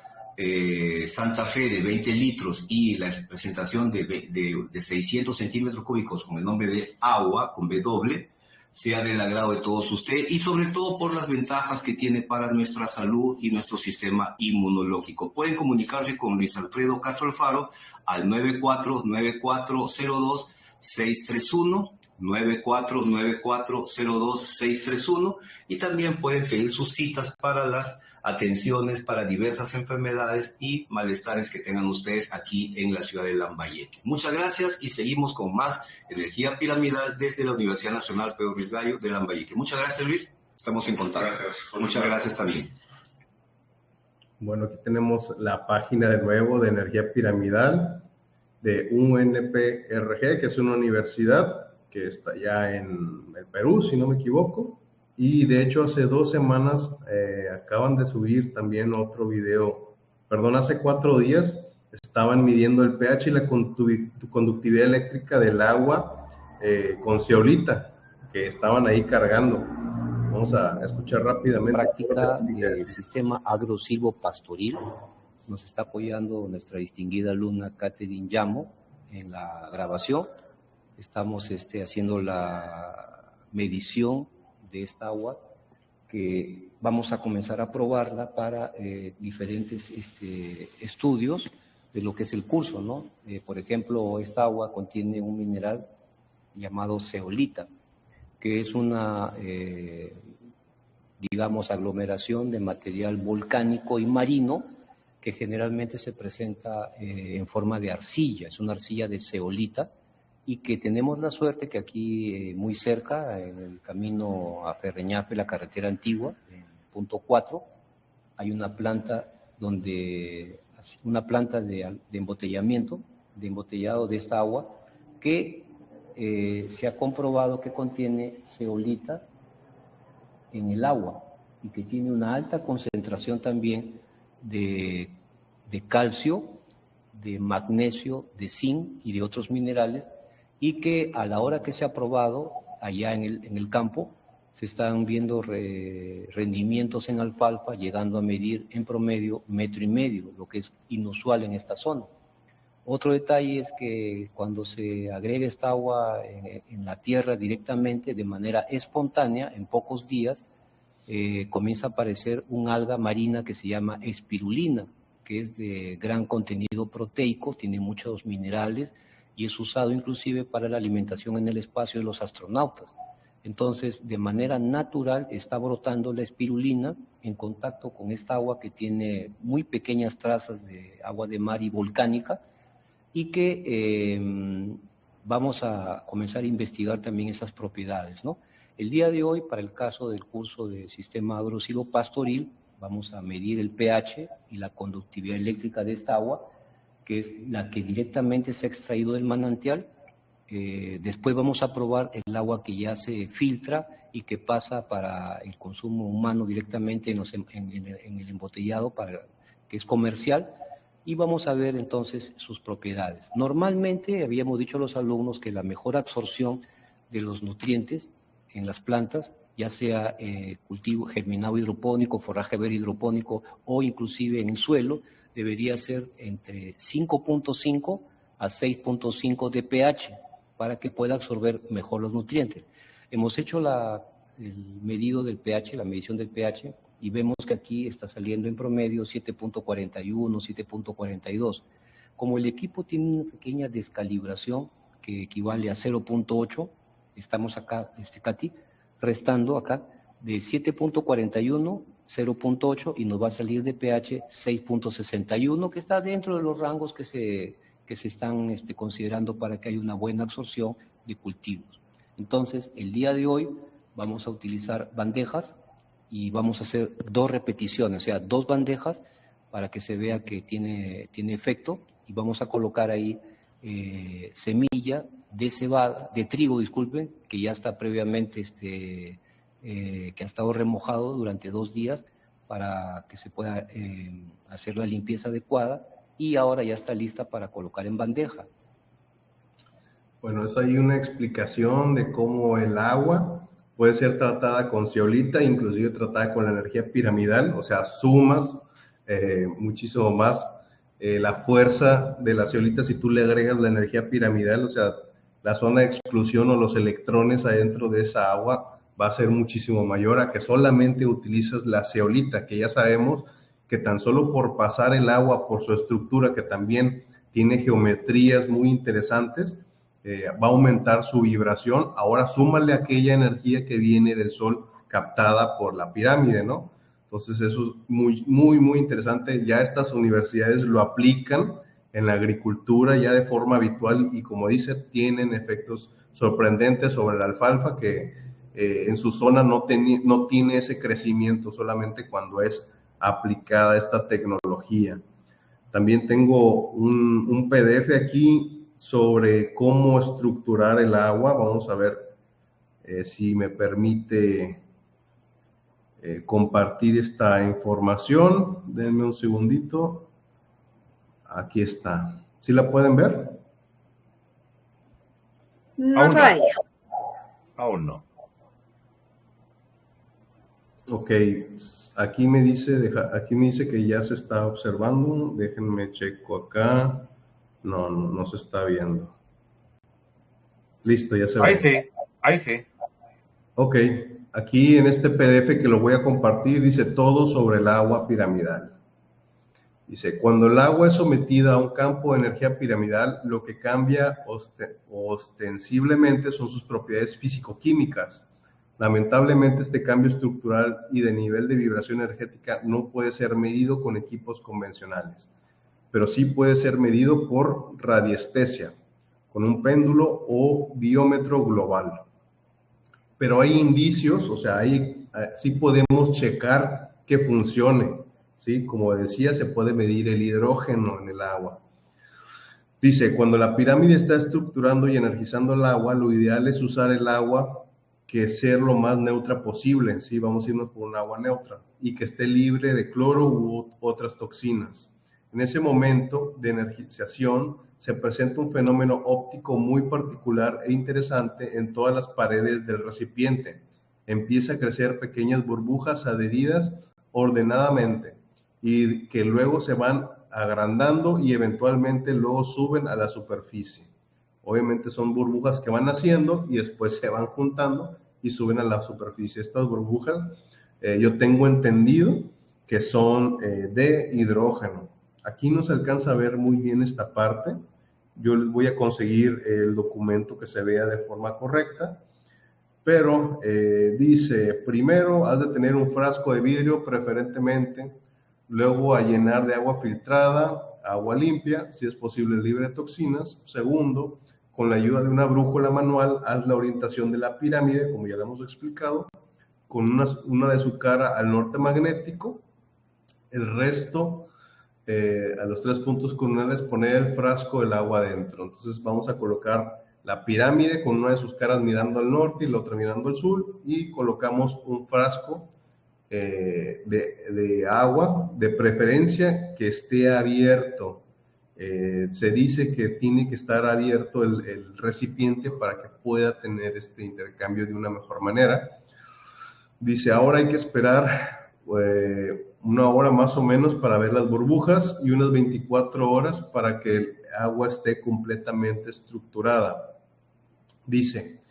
Santa Fe de 20 litros y la presentación de 600 centímetros cúbicos con el nombre de agua, con W, sea del agrado de todos ustedes, y sobre todo por las ventajas que tiene para nuestra salud y nuestro sistema inmunológico. Pueden comunicarse con Luis Alfredo Castro Alfaro al 949402-631, 949402-631, y también pueden pedir sus citas para las atenciones para diversas enfermedades y malestares que tengan ustedes aquí en la ciudad de Lambayeque. Muchas gracias, y seguimos con más energía piramidal desde la Universidad Nacional Pedro Ruiz Gallo de Lambayeque. Muchas gracias, Luis. Estamos en contacto. Muchas gracias también. Bueno, aquí tenemos la página de nuevo de energía piramidal de UNPRG, que es una universidad que está ya en el Perú, si no me equivoco. Y de hecho hace 2 semanas acaban de subir también otro video, hace 4 días estaban midiendo el pH y la conductividad eléctrica del agua con zeolita, que estaban ahí cargando. Vamos a escuchar rápidamente. Práctica del sistema agrosilvopastoril. Nos está apoyando nuestra distinguida alumna Catherine Llamo en la grabación. Estamos haciendo la medición de esta agua, que vamos a comenzar a probarla para diferentes estudios de lo que es el curso, ¿no? Por ejemplo, esta agua contiene un mineral llamado zeolita, que es una digamos, aglomeración de material volcánico y marino que generalmente se presenta en forma de arcilla, es una arcilla de zeolita, y que tenemos la suerte que aquí muy cerca, en el camino a Ferreñafe, la carretera antigua, en punto 4, hay una planta de embotellamiento, de embotellado de esta agua, que se ha comprobado que contiene zeolita en el agua y que tiene una alta concentración también de calcio, de magnesio, de zinc y de otros minerales, y que a la hora que se ha probado allá en el campo, se están viendo rendimientos en alfalfa llegando a medir en promedio 1,5 metros, lo que es inusual en esta zona. Otro detalle es que cuando se agrega esta agua en la tierra directamente, de manera espontánea, en pocos días, comienza a aparecer un alga marina que se llama espirulina, que es de gran contenido proteico, tiene muchos minerales y es usado inclusive para la alimentación en el espacio de los astronautas. Entonces, de manera natural está brotando la espirulina en contacto con esta agua que tiene muy pequeñas trazas de agua de mar y volcánica, y que vamos a comenzar a investigar también esas propiedades, ¿no? El día de hoy, para el caso del curso de sistema agro-silvopastoril, vamos a medir el pH y la conductividad eléctrica de esta agua, que es la que directamente se ha extraído del manantial. Después vamos a probar el agua que ya se filtra y que pasa para el consumo humano directamente en el embotellado, que es comercial, y vamos a ver entonces sus propiedades. Normalmente habíamos dicho a los alumnos que la mejor absorción de los nutrientes en las plantas, ya sea cultivo germinado hidropónico, forraje verde hidropónico o inclusive en el suelo, debería ser entre 5.5 a 6.5 de pH para que pueda absorber mejor los nutrientes. Hemos hecho el medido del pH, la medición del pH, y vemos que aquí está saliendo en promedio 7.41, 7.42. Como el equipo tiene una pequeña descalibración que equivale a 0.8, estamos acá, Katy, restando acá de 7.41, 0.8, y nos va a salir de pH 6.61, que está dentro de los rangos que se están considerando para que haya una buena absorción de cultivos. Entonces, el día de hoy vamos a utilizar bandejas y vamos a hacer 2 repeticiones, o sea, 2 bandejas para que se vea que tiene efecto, y vamos a colocar ahí semilla de cebada, de trigo, disculpen, que ya está previamente, que ha estado remojado durante 2 días para que se pueda hacer la limpieza adecuada, y ahora ya está lista para colocar en bandeja. Bueno, es ahí una explicación de cómo el agua puede ser tratada con zeolita, inclusive tratada con la energía piramidal, o sea, sumas muchísimo más la fuerza de la zeolita si tú le agregas la energía piramidal, o sea, la zona de exclusión o los electrones adentro de esa agua va a ser muchísimo mayor a que solamente utilizas la zeolita, que ya sabemos que tan solo por pasar el agua por su estructura, que también tiene geometrías muy interesantes, va a aumentar su vibración. Ahora súmale aquella energía que viene del sol captada por la pirámide, ¿no? Entonces eso es muy, muy, muy interesante. Ya estas universidades lo aplican en la agricultura ya de forma habitual y, como dice, tienen efectos sorprendentes sobre la alfalfa, que en su zona no tiene ese crecimiento, solamente cuando es aplicada esta tecnología. También tengo un PDF aquí sobre cómo estructurar el agua. Vamos a ver si me permite compartir esta información. Denme un segundito. Aquí está. ¿Sí la pueden ver? No todavía. Aún no. Ok, aquí me dice que ya se está observando. Déjenme checo acá. No se está viendo. Listo, ya se ve. Ahí sí. Ok, aquí en este PDF que lo voy a compartir dice todo sobre el agua piramidal. Dice, cuando el agua es sometida a un campo de energía piramidal, lo que cambia ostensiblemente son sus propiedades físico-químicas. Lamentablemente, este cambio estructural y de nivel de vibración energética no puede ser medido con equipos convencionales, pero sí puede ser medido por radiestesia, con un péndulo o biómetro global. Pero hay indicios, o sea, sí podemos checar que funcione, ¿sí? Como decía, se puede medir el hidrógeno en el agua. Dice, cuando la pirámide está estructurando y energizando el agua, lo ideal es usar el agua que ser lo más neutra posible, ¿sí? Vamos a irnos por un agua neutra y que esté libre de cloro u otras toxinas. En ese momento de energización se presenta un fenómeno óptico muy particular e interesante en todas las paredes del recipiente. Empieza a crecer pequeñas burbujas adheridas ordenadamente y que luego se van agrandando y eventualmente luego suben a la superficie. Obviamente son burbujas que van naciendo y después se van juntando y suben a la superficie. Estas burbujas yo tengo entendido que son de hidrógeno. Aquí no se alcanza a ver muy bien esta parte. Yo les voy a conseguir el documento que se vea de forma correcta. Pero dice, primero has de tener un frasco de vidrio preferentemente, luego a llenar de agua filtrada, agua limpia, si es posible libre de toxinas. Segundo, con la ayuda de una brújula manual, haz la orientación de la pirámide, como ya lo hemos explicado, con una de su cara al norte magnético. El resto, a los 3 puntos cardinales, poner el frasco del agua adentro. Entonces vamos a colocar la pirámide con una de sus caras mirando al norte y la otra mirando al sur, y colocamos un frasco de agua, de preferencia que esté abierto. Se dice que tiene que estar abierto el recipiente para que pueda tener este intercambio de una mejor manera. Dice, ahora hay que esperar 1 hora más o menos para ver las burbujas y unas 24 horas para que el agua esté completamente estructurada. Dice,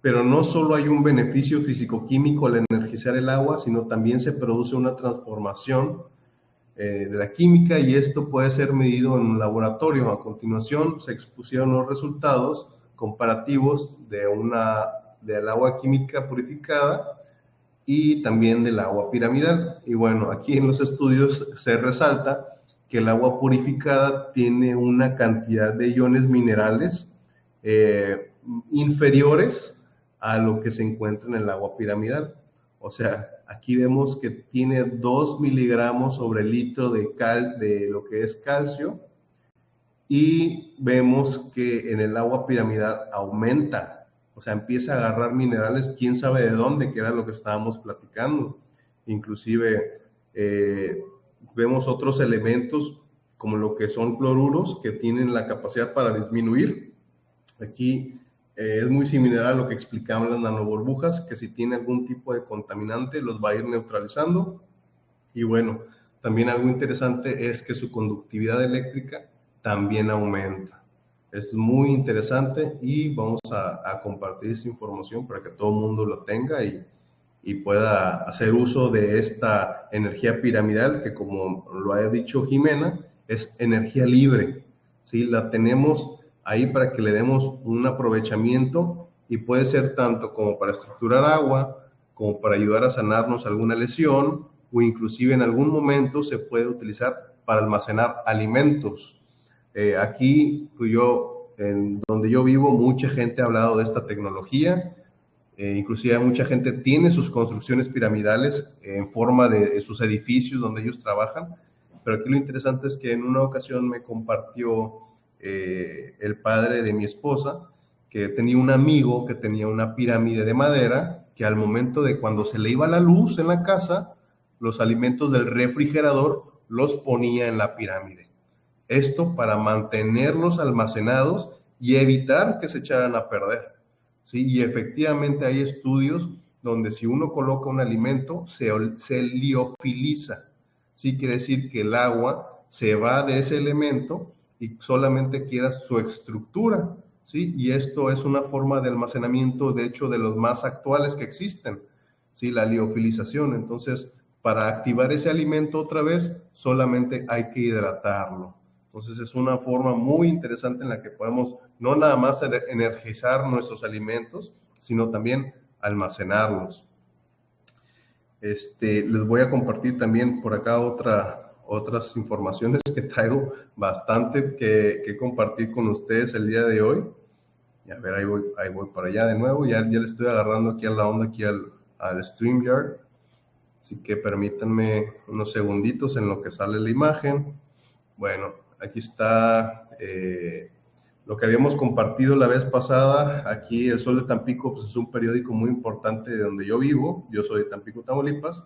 pero no solo hay un beneficio físico-químico al energizar el agua, sino también se produce una transformación de la química, y esto puede ser medido en un laboratorio. A continuación se expusieron los resultados comparativos del agua química purificada y también del agua piramidal. Y bueno, aquí en los estudios se resalta que el agua purificada tiene una cantidad de iones minerales inferiores a lo que se encuentra en el agua piramidal. O sea, aquí vemos que tiene 2 miligramos sobre litro de lo que es calcio, y vemos que en el agua piramidal aumenta, o sea, empieza a agarrar minerales, quién sabe de dónde, que era lo que estábamos platicando. Inclusive vemos otros elementos como lo que son cloruros, que tienen la capacidad para disminuir. Aquí es muy similar a lo que explicaban las nanoburbujas, que si tiene algún tipo de contaminante los va a ir neutralizando. Y bueno, también algo interesante es que su conductividad eléctrica también aumenta. Es muy interesante y vamos a compartir esa información para que todo el mundo lo tenga y pueda hacer uso de esta energía piramidal, que, como lo ha dicho Jimena, es energía libre, ¿sí? La tenemos ahí para que le demos un aprovechamiento, y puede ser tanto como para estructurar agua, como para ayudar a sanarnos alguna lesión, o inclusive en algún momento se puede utilizar para almacenar alimentos. Aquí, pues en donde yo vivo, mucha gente ha hablado de esta tecnología. Inclusive mucha gente tiene sus construcciones piramidales en forma de sus edificios donde ellos trabajan. Pero aquí lo interesante es que en una ocasión me compartió el padre de mi esposa, que tenía un amigo que tenía una pirámide de madera, que al momento de cuando se le iba la luz en la casa, los alimentos del refrigerador los ponía en la pirámide. Esto para mantenerlos almacenados y evitar que se echaran a perder, ¿sí? Y efectivamente hay estudios donde si uno coloca un alimento, se liofiliza, ¿sí? Quiere decir que el agua se va de ese elemento y solamente queda su estructura, ¿sí? Y esto es una forma de almacenamiento, de hecho, de los más actuales que existen, ¿sí? La liofilización. Entonces, para activar ese alimento otra vez, solamente hay que hidratarlo. Entonces, es una forma muy interesante en la que podemos no nada más energizar nuestros alimentos, sino también almacenarlos. Les voy a compartir también por acá otras informaciones que traigo bastante que compartir con ustedes el día de hoy. Y a ver, ahí voy para allá de nuevo. Ya le estoy agarrando aquí a la onda, aquí al StreamYard. Así que permítanme unos segunditos en lo que sale la imagen. Bueno, aquí está lo que habíamos compartido la vez pasada. Aquí El Sol de Tampico pues, es un periódico muy importante de donde yo vivo. Yo soy de Tampico, Tamaulipas.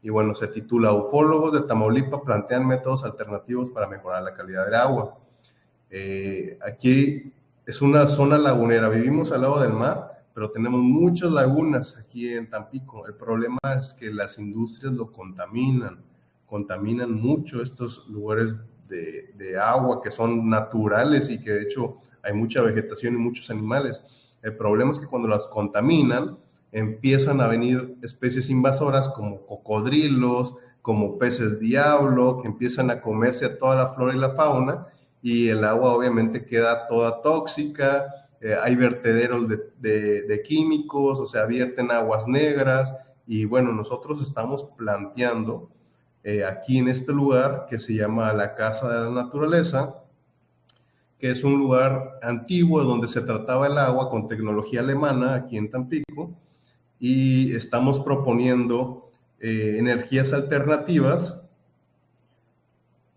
Y bueno, se titula Ufólogos de Tamaulipas plantean métodos alternativos para mejorar la calidad del agua. Aquí es una zona lagunera. Vivimos al lado del mar, pero tenemos muchas lagunas aquí en Tampico. El problema es que las industrias lo contaminan mucho estos lugares de agua que son naturales y que de hecho hay mucha vegetación y muchos animales. El problema es que cuando las contaminan, empiezan a venir especies invasoras como cocodrilos, como peces diablo, que empiezan a comerse a toda la flora y la fauna, y el agua obviamente queda toda tóxica. Hay vertederos de químicos, o sea, vierten aguas negras, y bueno, nosotros estamos planteando aquí en este lugar que se llama la Casa de la Naturaleza, que es un lugar antiguo donde se trataba el agua con tecnología alemana aquí en Tampico, y estamos proponiendo energías alternativas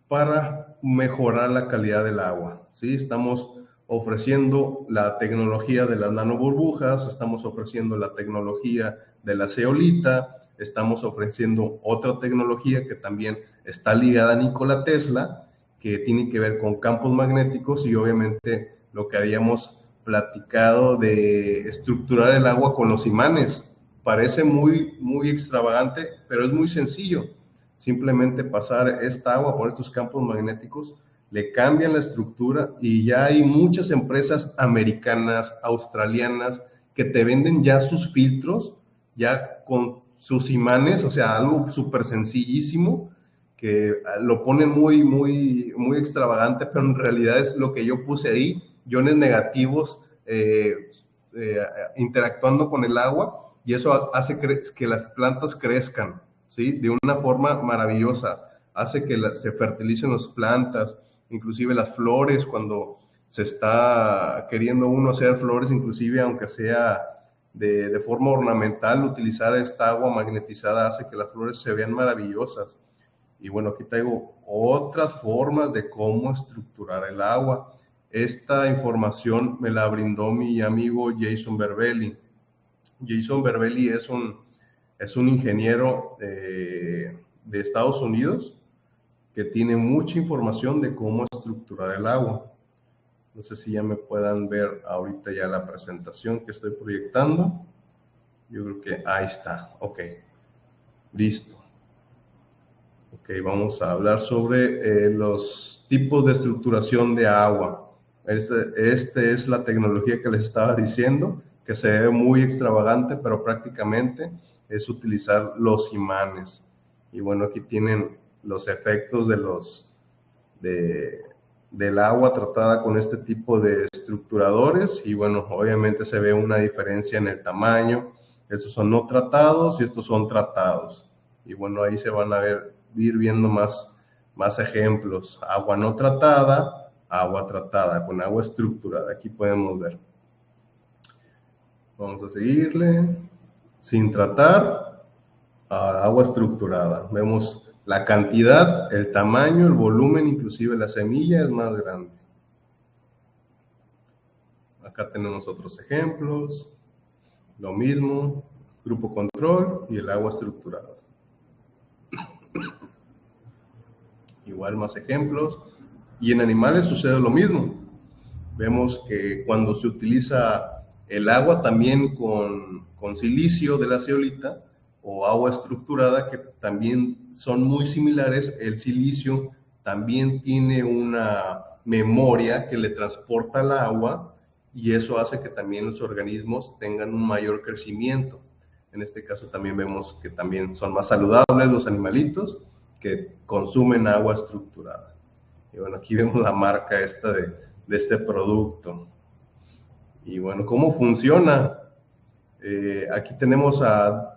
para mejorar la calidad del agua, ¿sí? Estamos ofreciendo la tecnología de las nanoburbujas, estamos ofreciendo la tecnología de la zeolita, estamos ofreciendo otra tecnología que también está ligada a Nikola Tesla, que tiene que ver con campos magnéticos, y obviamente lo que habíamos platicado de estructurar el agua con los imanes. Parece muy extravagante, pero es muy sencillo. Simplemente pasar esta agua por estos campos magnéticos, le cambian la estructura, y ya hay muchas empresas americanas, australianas, que te venden ya sus filtros, ya con sus imanes, o sea, algo súper sencillísimo, que lo ponen muy extravagante, pero en realidad es lo que yo puse ahí, iones negativos interactuando con el agua, y eso hace que las plantas crezcan, ¿sí? De una forma maravillosa, hace que se fertilicen las plantas, inclusive las flores, cuando se está queriendo uno hacer flores, inclusive aunque sea de forma ornamental, utilizar esta agua magnetizada hace que las flores se vean maravillosas. Y bueno, aquí traigo otras formas de cómo estructurar el agua. Esta información me la brindó mi amigo Jason Berbelli. Jason Berbelli es un ingeniero de Estados Unidos que tiene mucha información de cómo estructurar el agua. No sé si ya me puedan ver ahorita ya la presentación que estoy proyectando. Yo creo que ahí está. Ok, listo. Ok, vamos a hablar sobre los tipos de estructuración de agua. Este es la tecnología que les estaba diciendo, que se ve muy extravagante, pero prácticamente es utilizar los imanes. Y bueno, aquí tienen los efectos del agua tratada con este tipo de estructuradores, y bueno, obviamente se ve una diferencia en el tamaño. Estos son no tratados y estos son tratados. Y bueno, ahí se van a ir viendo más ejemplos. Agua no tratada, agua tratada, con agua estructurada. Aquí podemos ver. Vamos a seguirle. Sin tratar, agua estructurada. Vemos la cantidad, el tamaño, el volumen, inclusive la semilla es más grande. Acá tenemos otros ejemplos. Lo mismo, grupo control y el agua estructurada. Igual más ejemplos. Y en animales sucede lo mismo. Vemos que cuando se utiliza el agua también con silicio de la zeolita o agua estructurada, que también son muy similares, el silicio también tiene una memoria que le transporta el agua, y eso hace que también los organismos tengan un mayor crecimiento. En este caso también vemos que también son más saludables los animalitos que consumen agua estructurada. Y bueno, aquí vemos la marca esta de este producto. Y bueno, ¿cómo funciona? Aquí tenemos a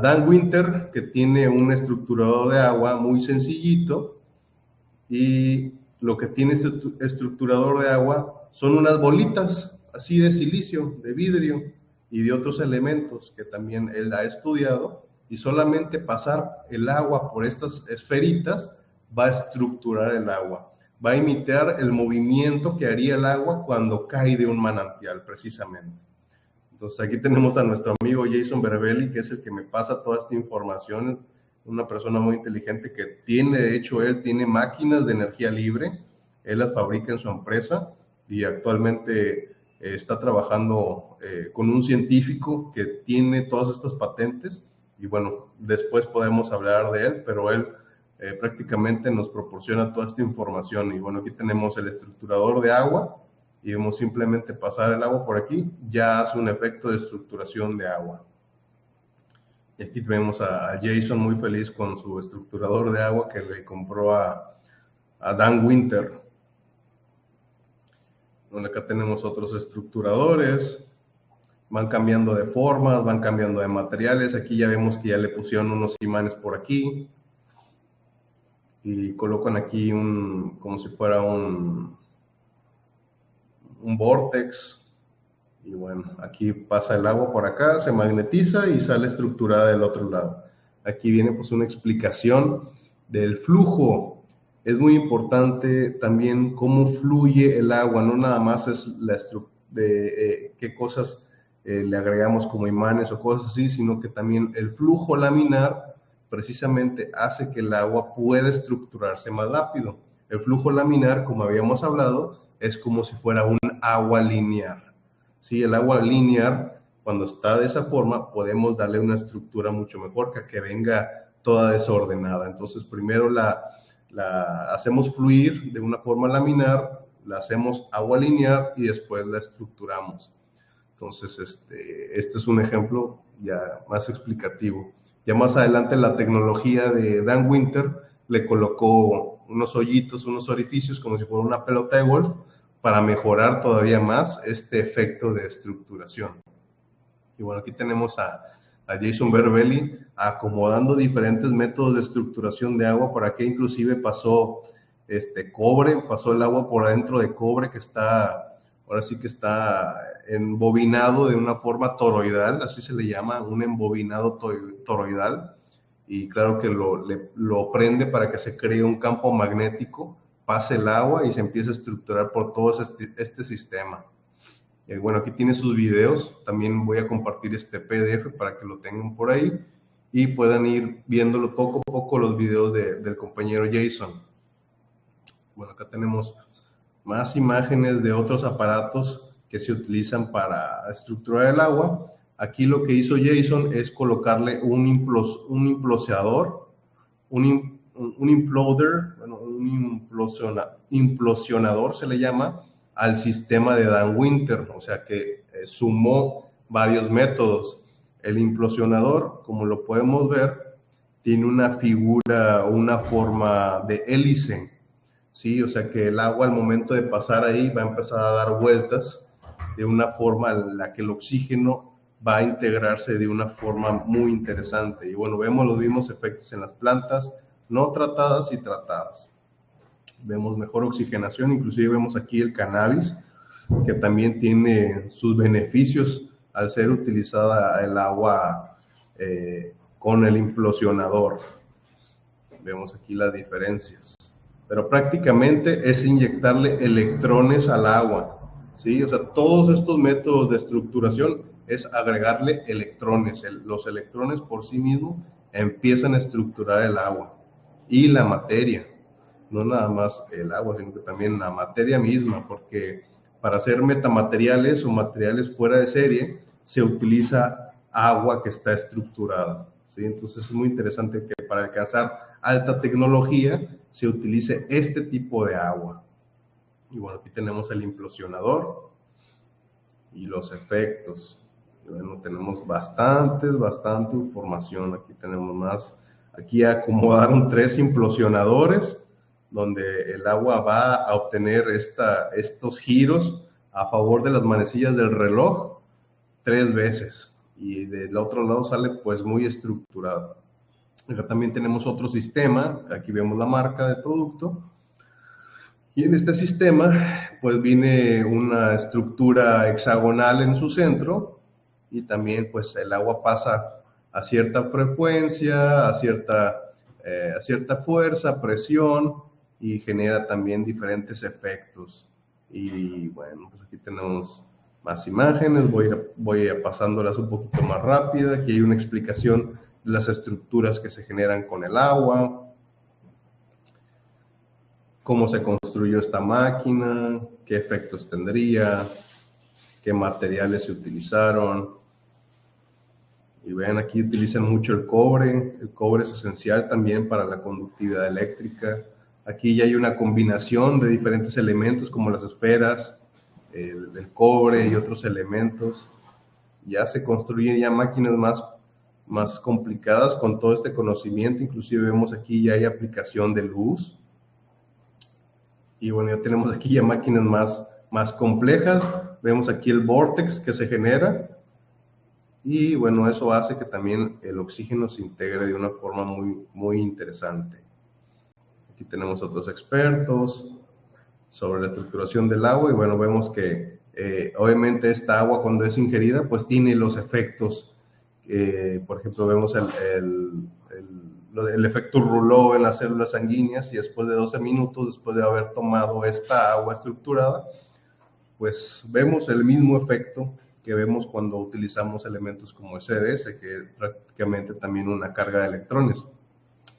Dan Winter, que tiene un estructurador de agua muy sencillito, y lo que tiene este estructurador de agua son unas bolitas así de silicio, de vidrio y de otros elementos que también él ha estudiado, y solamente pasar el agua por estas esferitas va a estructurar el agua, va a imitar el movimiento que haría el agua cuando cae de un manantial, precisamente. Entonces aquí tenemos a nuestro amigo Jason Berbelli, que es el que me pasa toda esta información, una persona muy inteligente que tiene, de hecho, él tiene máquinas de energía libre, él las fabrica en su empresa y actualmente está trabajando con un científico que tiene todas estas patentes, y bueno, después podemos hablar de él, pero él prácticamente nos proporciona toda esta información. Y bueno, aquí tenemos el estructurador de agua, y vemos simplemente pasar el agua por aquí, ya hace un efecto de estructuración de agua. Y aquí vemos a Jason muy feliz con su estructurador de agua que le compró a Dan Winter. Bueno, acá tenemos otros estructuradores, van cambiando de formas, van cambiando de materiales. Aquí ya vemos que ya le pusieron unos imanes por aquí y colocan aquí como si fuera un vórtex. Y bueno, aquí pasa el agua por acá, se magnetiza y sale estructurada del otro lado. Aquí viene pues una explicación del flujo. Es muy importante también cómo fluye el agua, no nada más es qué cosas le agregamos como imanes o cosas así, sino que también el flujo laminar precisamente hace que el agua pueda estructurarse más rápido. El flujo laminar, como habíamos hablado, es como si fuera un agua lineal. Sí, el agua lineal, cuando está de esa forma, podemos darle una estructura mucho mejor que venga toda desordenada. Entonces, primero la hacemos fluir de una forma laminar, la hacemos agua lineal y después la estructuramos. Entonces, este es un ejemplo ya más explicativo. Ya más adelante, la tecnología de Dan Winter le colocó unos hoyitos, unos orificios, como si fuera una pelota de golf, para mejorar todavía más este efecto de estructuración. Y bueno, aquí tenemos a Jason Berbelli acomodando diferentes métodos de estructuración de agua. Por aquí inclusive pasó cobre, pasó el agua por adentro de cobre que está, ahora sí que está embobinado de una forma toroidal, así se le llama, un embobinado toroidal. Y claro que lo prende para que se cree un campo magnético, pase el agua y se empieza a estructurar por todo este sistema. Bueno, aquí tiene sus videos, también voy a compartir este PDF para que lo tengan por ahí y puedan ir viéndolo poco a poco los videos del compañero Jason. Bueno, acá tenemos más imágenes de otros aparatos que se utilizan para estructurar el agua. Aquí lo que hizo Jason es colocarle un implosionador, un imploder, bueno, un implosionador se le llama, al sistema de Dan Winter, o sea que sumó varios métodos. El implosionador, como lo podemos ver, tiene una figura, una forma de hélice, ¿sí? O sea que el agua al momento de pasar ahí va a empezar a dar vueltas de una forma en la que el oxígeno va a integrarse de una forma muy interesante. Y bueno, vemos los mismos efectos en las plantas no tratadas y tratadas. Vemos mejor oxigenación, inclusive vemos aquí el cannabis, que también tiene sus beneficios al ser utilizada el agua con el implosionador. Vemos aquí las diferencias. Pero prácticamente es inyectarle electrones al agua, ¿sí? O sea, todos estos métodos de estructuración es agregarle electrones. Los electrones por sí mismos empiezan a estructurar el agua y la materia. No nada más el agua, sino que también la materia misma, porque para hacer metamateriales o materiales fuera de serie se utiliza agua que está estructurada, ¿sí? Entonces es muy interesante que para alcanzar alta tecnología se utilice este tipo de agua. Y bueno, aquí tenemos el implosionador y los efectos. Y bueno, tenemos bastante información. Aquí tenemos más. Aquí acomodaron 3 implosionadores donde el agua va a obtener estos giros a favor de las manecillas del reloj 3 veces. y del otro lado sale pues muy estructurada. Acá también tenemos otro sistema, aquí vemos la marca del producto, y en este sistema pues viene una estructura hexagonal en su centro, y también pues el agua pasa a cierta frecuencia, a cierta fuerza, presión, y genera también diferentes efectos. Y bueno, pues aquí tenemos más imágenes, voy a pasándolas un poquito más rápida. Aquí hay una explicación de las estructuras que se generan con el agua, cómo se construyó esta máquina, qué efectos tendría, qué materiales se utilizaron. Y vean, aquí utilizan mucho el cobre. El cobre es esencial también para la conductividad eléctrica. Aquí ya hay una combinación de diferentes elementos como las esferas, el cobre y otros elementos. Ya se construyen ya máquinas más complicadas con todo este conocimiento. Inclusive vemos aquí ya hay aplicación de luz. Y bueno, ya tenemos aquí ya máquinas más complejas. Vemos aquí el vórtex que se genera. Y bueno, eso hace que también el oxígeno se integre de una forma muy interesante. Aquí tenemos otros expertos sobre la estructuración del agua, y bueno, vemos que obviamente esta agua cuando es ingerida pues tiene los efectos, por ejemplo vemos el efecto Rouleau en las células sanguíneas, y después de 12 minutos, después de haber tomado esta agua estructurada, pues vemos el mismo efecto que vemos cuando utilizamos elementos como SDS, que es prácticamente también una carga de electrones,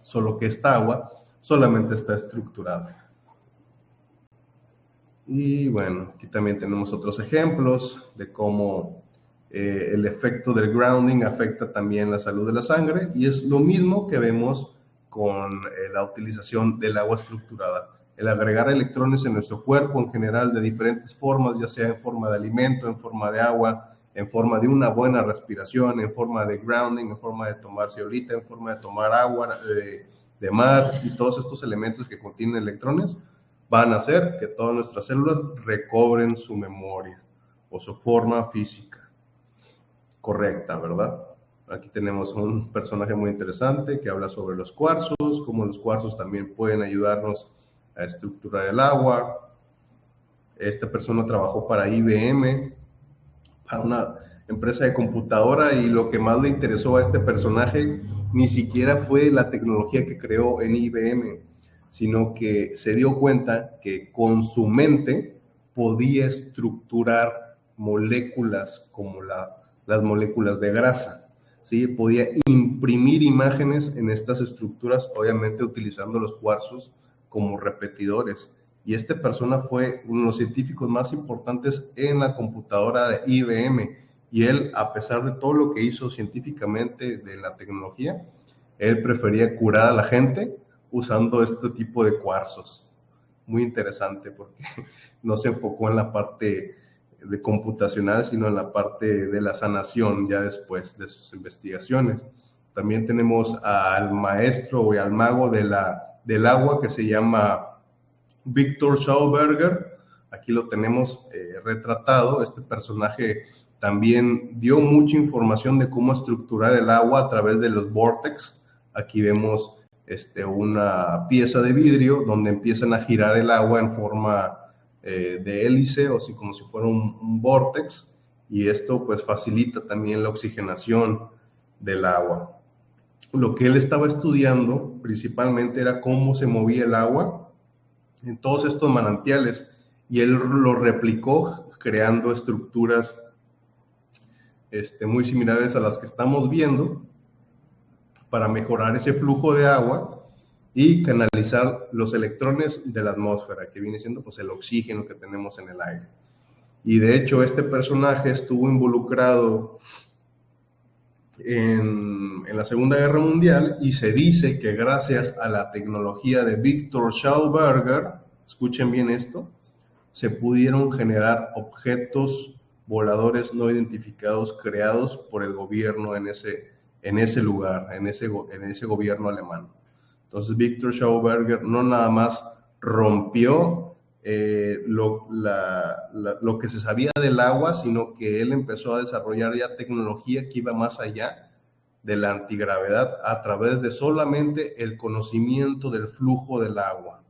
solo que esta agua solamente está estructurada. Y bueno, aquí también tenemos otros ejemplos de cómo el efecto del grounding afecta también la salud de la sangre, y es lo mismo que vemos con la utilización del agua estructurada. El agregar electrones en nuestro cuerpo en general de diferentes formas, ya sea en forma de alimento, en forma de agua, en forma de una buena respiración, en forma de grounding, en forma de tomar zeolita, en forma de tomar agua de mar, y todos estos elementos que contienen electrones van a hacer que todas nuestras células recobren su memoria o su forma física correcta, ¿verdad? Aquí tenemos un personaje muy interesante que habla sobre los cuarzos, cómo los cuarzos también pueden ayudarnos a estructurar el agua. Esta persona trabajó para IBM, para una empresa de computadora, y lo que más le interesó a este personaje ni siquiera fue la tecnología que creó en IBM, sino que se dio cuenta que con su mente podía estructurar moléculas como las moléculas de grasa, ¿sí? Podía imprimir imágenes en estas estructuras, obviamente utilizando los cuarzos como repetidores. Y esta persona fue uno de los científicos más importantes en la computadora de IBM. Y él, a pesar de todo lo que hizo científicamente de la tecnología, él prefería curar a la gente usando este tipo de cuarzos. Muy interesante, porque no se enfocó en la parte de computacional, sino en la parte de la sanación ya después de sus investigaciones. También tenemos al maestro y al mago del agua, que se llama Victor Schauberger. Aquí lo tenemos retratado. Este personaje también dio mucha información de cómo estructurar el agua a través de los vórtex. Aquí vemos una pieza de vidrio donde empiezan a girar el agua en forma de hélice, o así como si fuera un vórtex, y esto pues facilita también la oxigenación del agua. Lo que él estaba estudiando principalmente era cómo se movía el agua en todos estos manantiales, y él lo replicó creando estructuras muy similares a las que estamos viendo para mejorar ese flujo de agua y canalizar los electrones de la atmósfera, que viene siendo pues el oxígeno que tenemos en el aire. Y de hecho este personaje estuvo involucrado en la Segunda Guerra Mundial, y se dice que gracias a la tecnología de Victor Schauberger, escuchen bien esto, se pudieron generar objetos voladores no identificados creados por el gobierno en ese lugar, en ese gobierno alemán. Entonces Victor Schauberger no nada más rompió lo que se sabía del agua, sino que él empezó a desarrollar ya tecnología que iba más allá de la antigravedad a través de solamente el conocimiento del flujo del agua.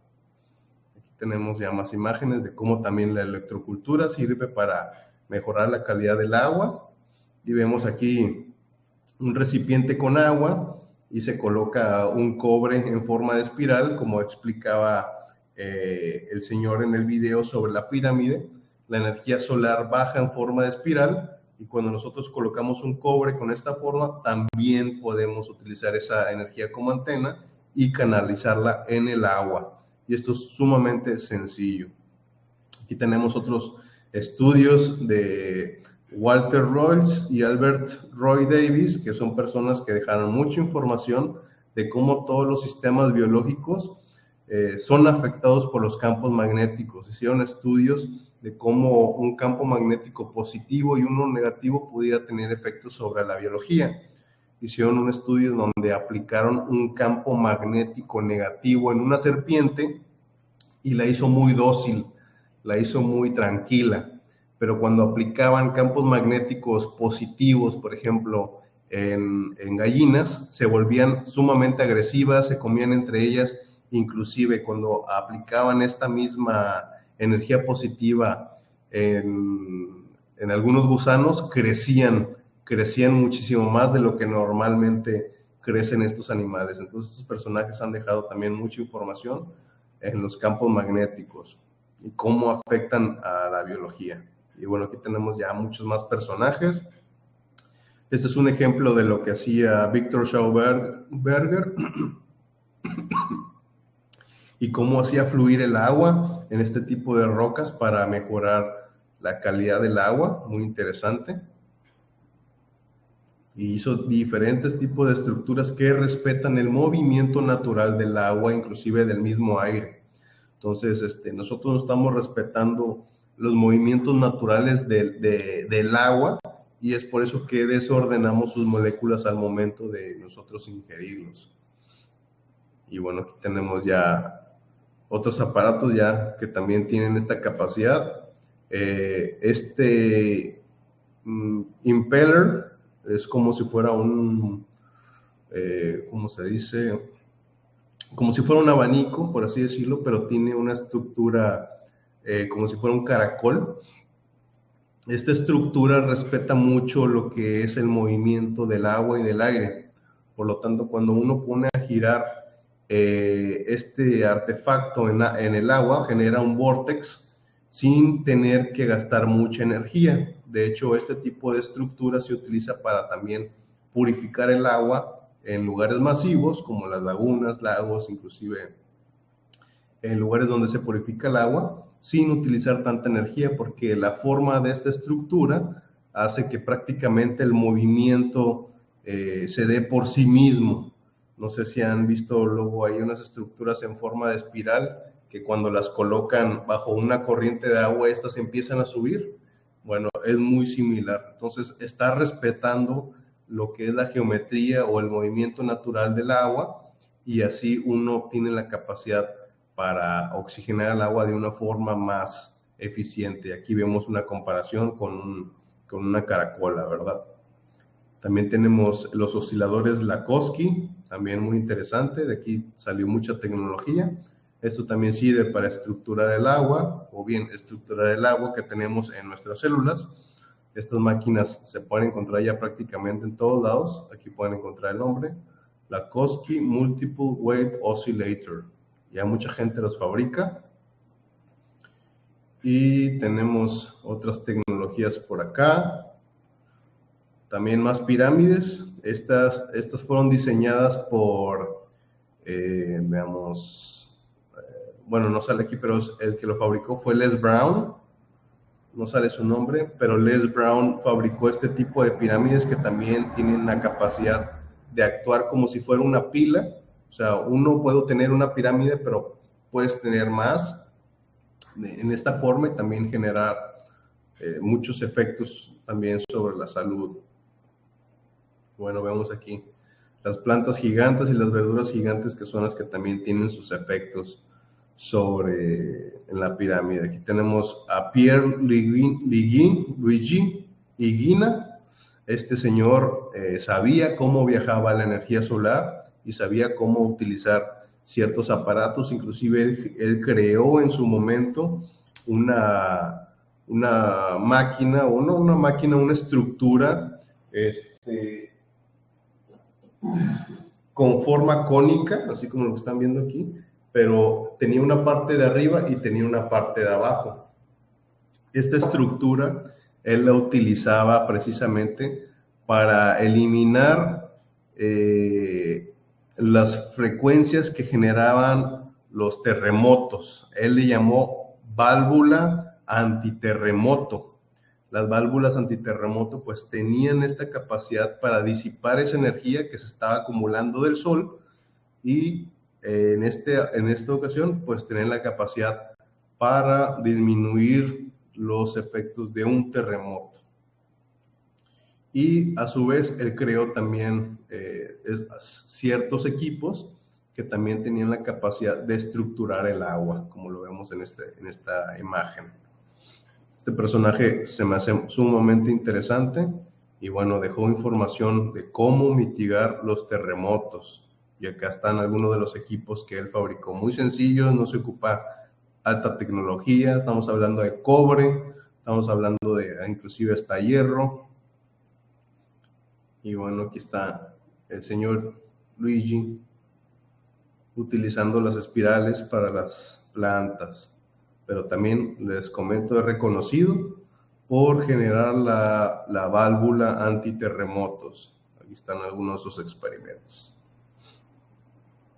Aquí tenemos ya más imágenes de cómo también la electrocultura sirve para mejorar la calidad del agua. Y vemos aquí un recipiente con agua y se coloca un cobre en forma de espiral, como explicaba el señor en el video sobre la pirámide. La energía solar baja en forma de espiral y cuando nosotros colocamos un cobre con esta forma, también podemos utilizar esa energía como antena y canalizarla en el agua. Y esto es sumamente sencillo. Aquí tenemos otros estudios de Walter Royce y Albert Roy Davis, que son personas que dejaron mucha información de cómo todos los sistemas biológicos son afectados por los campos magnéticos. Hicieron estudios de cómo un campo magnético positivo y uno negativo pudiera tener efectos sobre la biología. Hicieron un estudio donde aplicaron un campo magnético negativo en una serpiente y la hizo muy dócil, la hizo muy tranquila. Pero cuando aplicaban campos magnéticos positivos, por ejemplo, en gallinas, se volvían sumamente agresivas, se comían entre ellas. Inclusive cuando aplicaban esta misma energía positiva en algunos gusanos, crecían muchísimo más de lo que normalmente crecen estos animales. Entonces estos personajes han dejado también mucha información en los campos magnéticos y cómo afectan a la biología. Y bueno, aquí tenemos ya muchos más personajes. Este es un ejemplo de lo que hacía Victor Schauberger y cómo hacía fluir el agua en este tipo de rocas para mejorar la calidad del agua. Muy interesante. Y hizo diferentes tipos de estructuras que respetan el movimiento natural del agua, inclusive del mismo aire. Entonces, nosotros no estamos respetando los movimientos naturales del agua y es por eso que desordenamos sus moléculas al momento de nosotros ingerirlos. Y bueno, aquí tenemos ya otros aparatos ya que también tienen esta capacidad. Impeller es como si fuera ¿cómo se dice? Como si fuera un abanico, por así decirlo, pero tiene una estructura como si fuera un caracol. Esta estructura respeta mucho lo que es el movimiento del agua y del aire. Por lo tanto, cuando uno pone a girar este artefacto en el agua, genera un vórtex sin tener que gastar mucha energía. De hecho, este tipo de estructura se utiliza para también purificar el agua en lugares masivos como las lagunas, lagos, inclusive en lugares donde se purifica el agua sin utilizar tanta energía, porque la forma de esta estructura hace que prácticamente el movimiento se dé por sí mismo. No sé si han visto luego hay unas estructuras en forma de espiral que cuando las colocan bajo una corriente de agua, estas empiezan a subir. Bueno, es muy similar. Entonces, está respetando lo que es la geometría o el movimiento natural del agua y así uno tiene la capacidad para oxigenar el agua de una forma más eficiente. Aquí vemos una comparación con una caracola, ¿verdad? También tenemos los osciladores Lakowski, también muy interesante. De aquí salió mucha tecnología. Esto también sirve para estructurar el agua, o bien estructurar el agua que tenemos en nuestras células. Estas máquinas se pueden encontrar ya prácticamente en todos lados. Aquí pueden encontrar el nombre, Lakowski Multiple Wave Oscillator. Ya mucha gente los fabrica. Y tenemos otras tecnologías por acá. También más pirámides. Estas fueron diseñadas por, bueno, no sale aquí, pero el que lo fabricó fue Les Brown. No sale su nombre, pero Les Brown fabricó este tipo de pirámides que también tienen la capacidad de actuar como si fuera una pila. O sea, uno puede tener una pirámide, pero puedes tener más en esta forma y también generar muchos efectos también sobre la salud. Bueno, vemos aquí las plantas gigantes y las verduras gigantes que son las que también tienen sus efectos en la pirámide. Aquí tenemos a Pierre Luigi Higuina. Este señor sabía cómo viajaba la energía solar y sabía cómo utilizar ciertos aparatos. Inclusive él creó en su momento una máquina, o no una máquina, una estructura con forma cónica, así como lo que están viendo aquí, pero tenía una parte de arriba y tenía una parte de abajo. Esta estructura él la utilizaba precisamente para eliminar las frecuencias que generaban los terremotos. Él le llamó válvula antiterremoto. Las válvulas antiterremoto pues tenían esta capacidad para disipar esa energía que se estaba acumulando del sol y en esta ocasión pues tenían la capacidad para disminuir los efectos de un terremoto. Y a su vez él creó también ciertos equipos que también tenían la capacidad de estructurar el agua, como lo vemos en esta imagen. Este personaje se me hace sumamente interesante y bueno, dejó información de cómo mitigar los terremotos. Y acá están algunos de los equipos que él fabricó, muy sencillos, no se ocupa alta tecnología, estamos hablando de cobre, estamos hablando de inclusive hasta hierro. Y bueno, aquí está el señor Luigi utilizando las espirales para las plantas, pero también les comento, es reconocido por generar la válvula antiterremotos. Aquí están algunos de sus experimentos.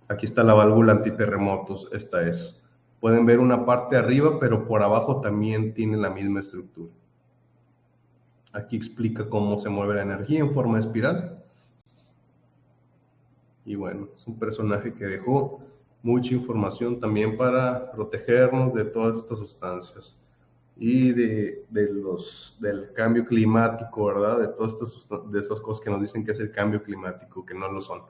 Aquí está la válvula antiterremotos, esta es. Pueden ver una parte arriba, pero por abajo también tiene la misma estructura. Aquí explica cómo se mueve la energía en forma de espiral. Y bueno, es un personaje que dejó mucha información también para protegernos de todas estas sustancias y del cambio climático, ¿verdad? De todas estas cosas que nos dicen que es el cambio climático, que no lo son.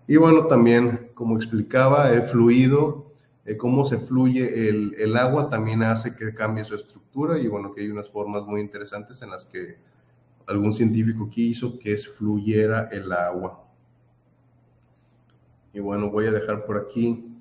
Y bueno, también, como explicaba, el fluido, cómo se fluye el agua también hace que cambie su estructura y bueno, que hay unas formas muy interesantes en las que algún científico quiso que fluyera el agua. Y bueno, voy a dejar por aquí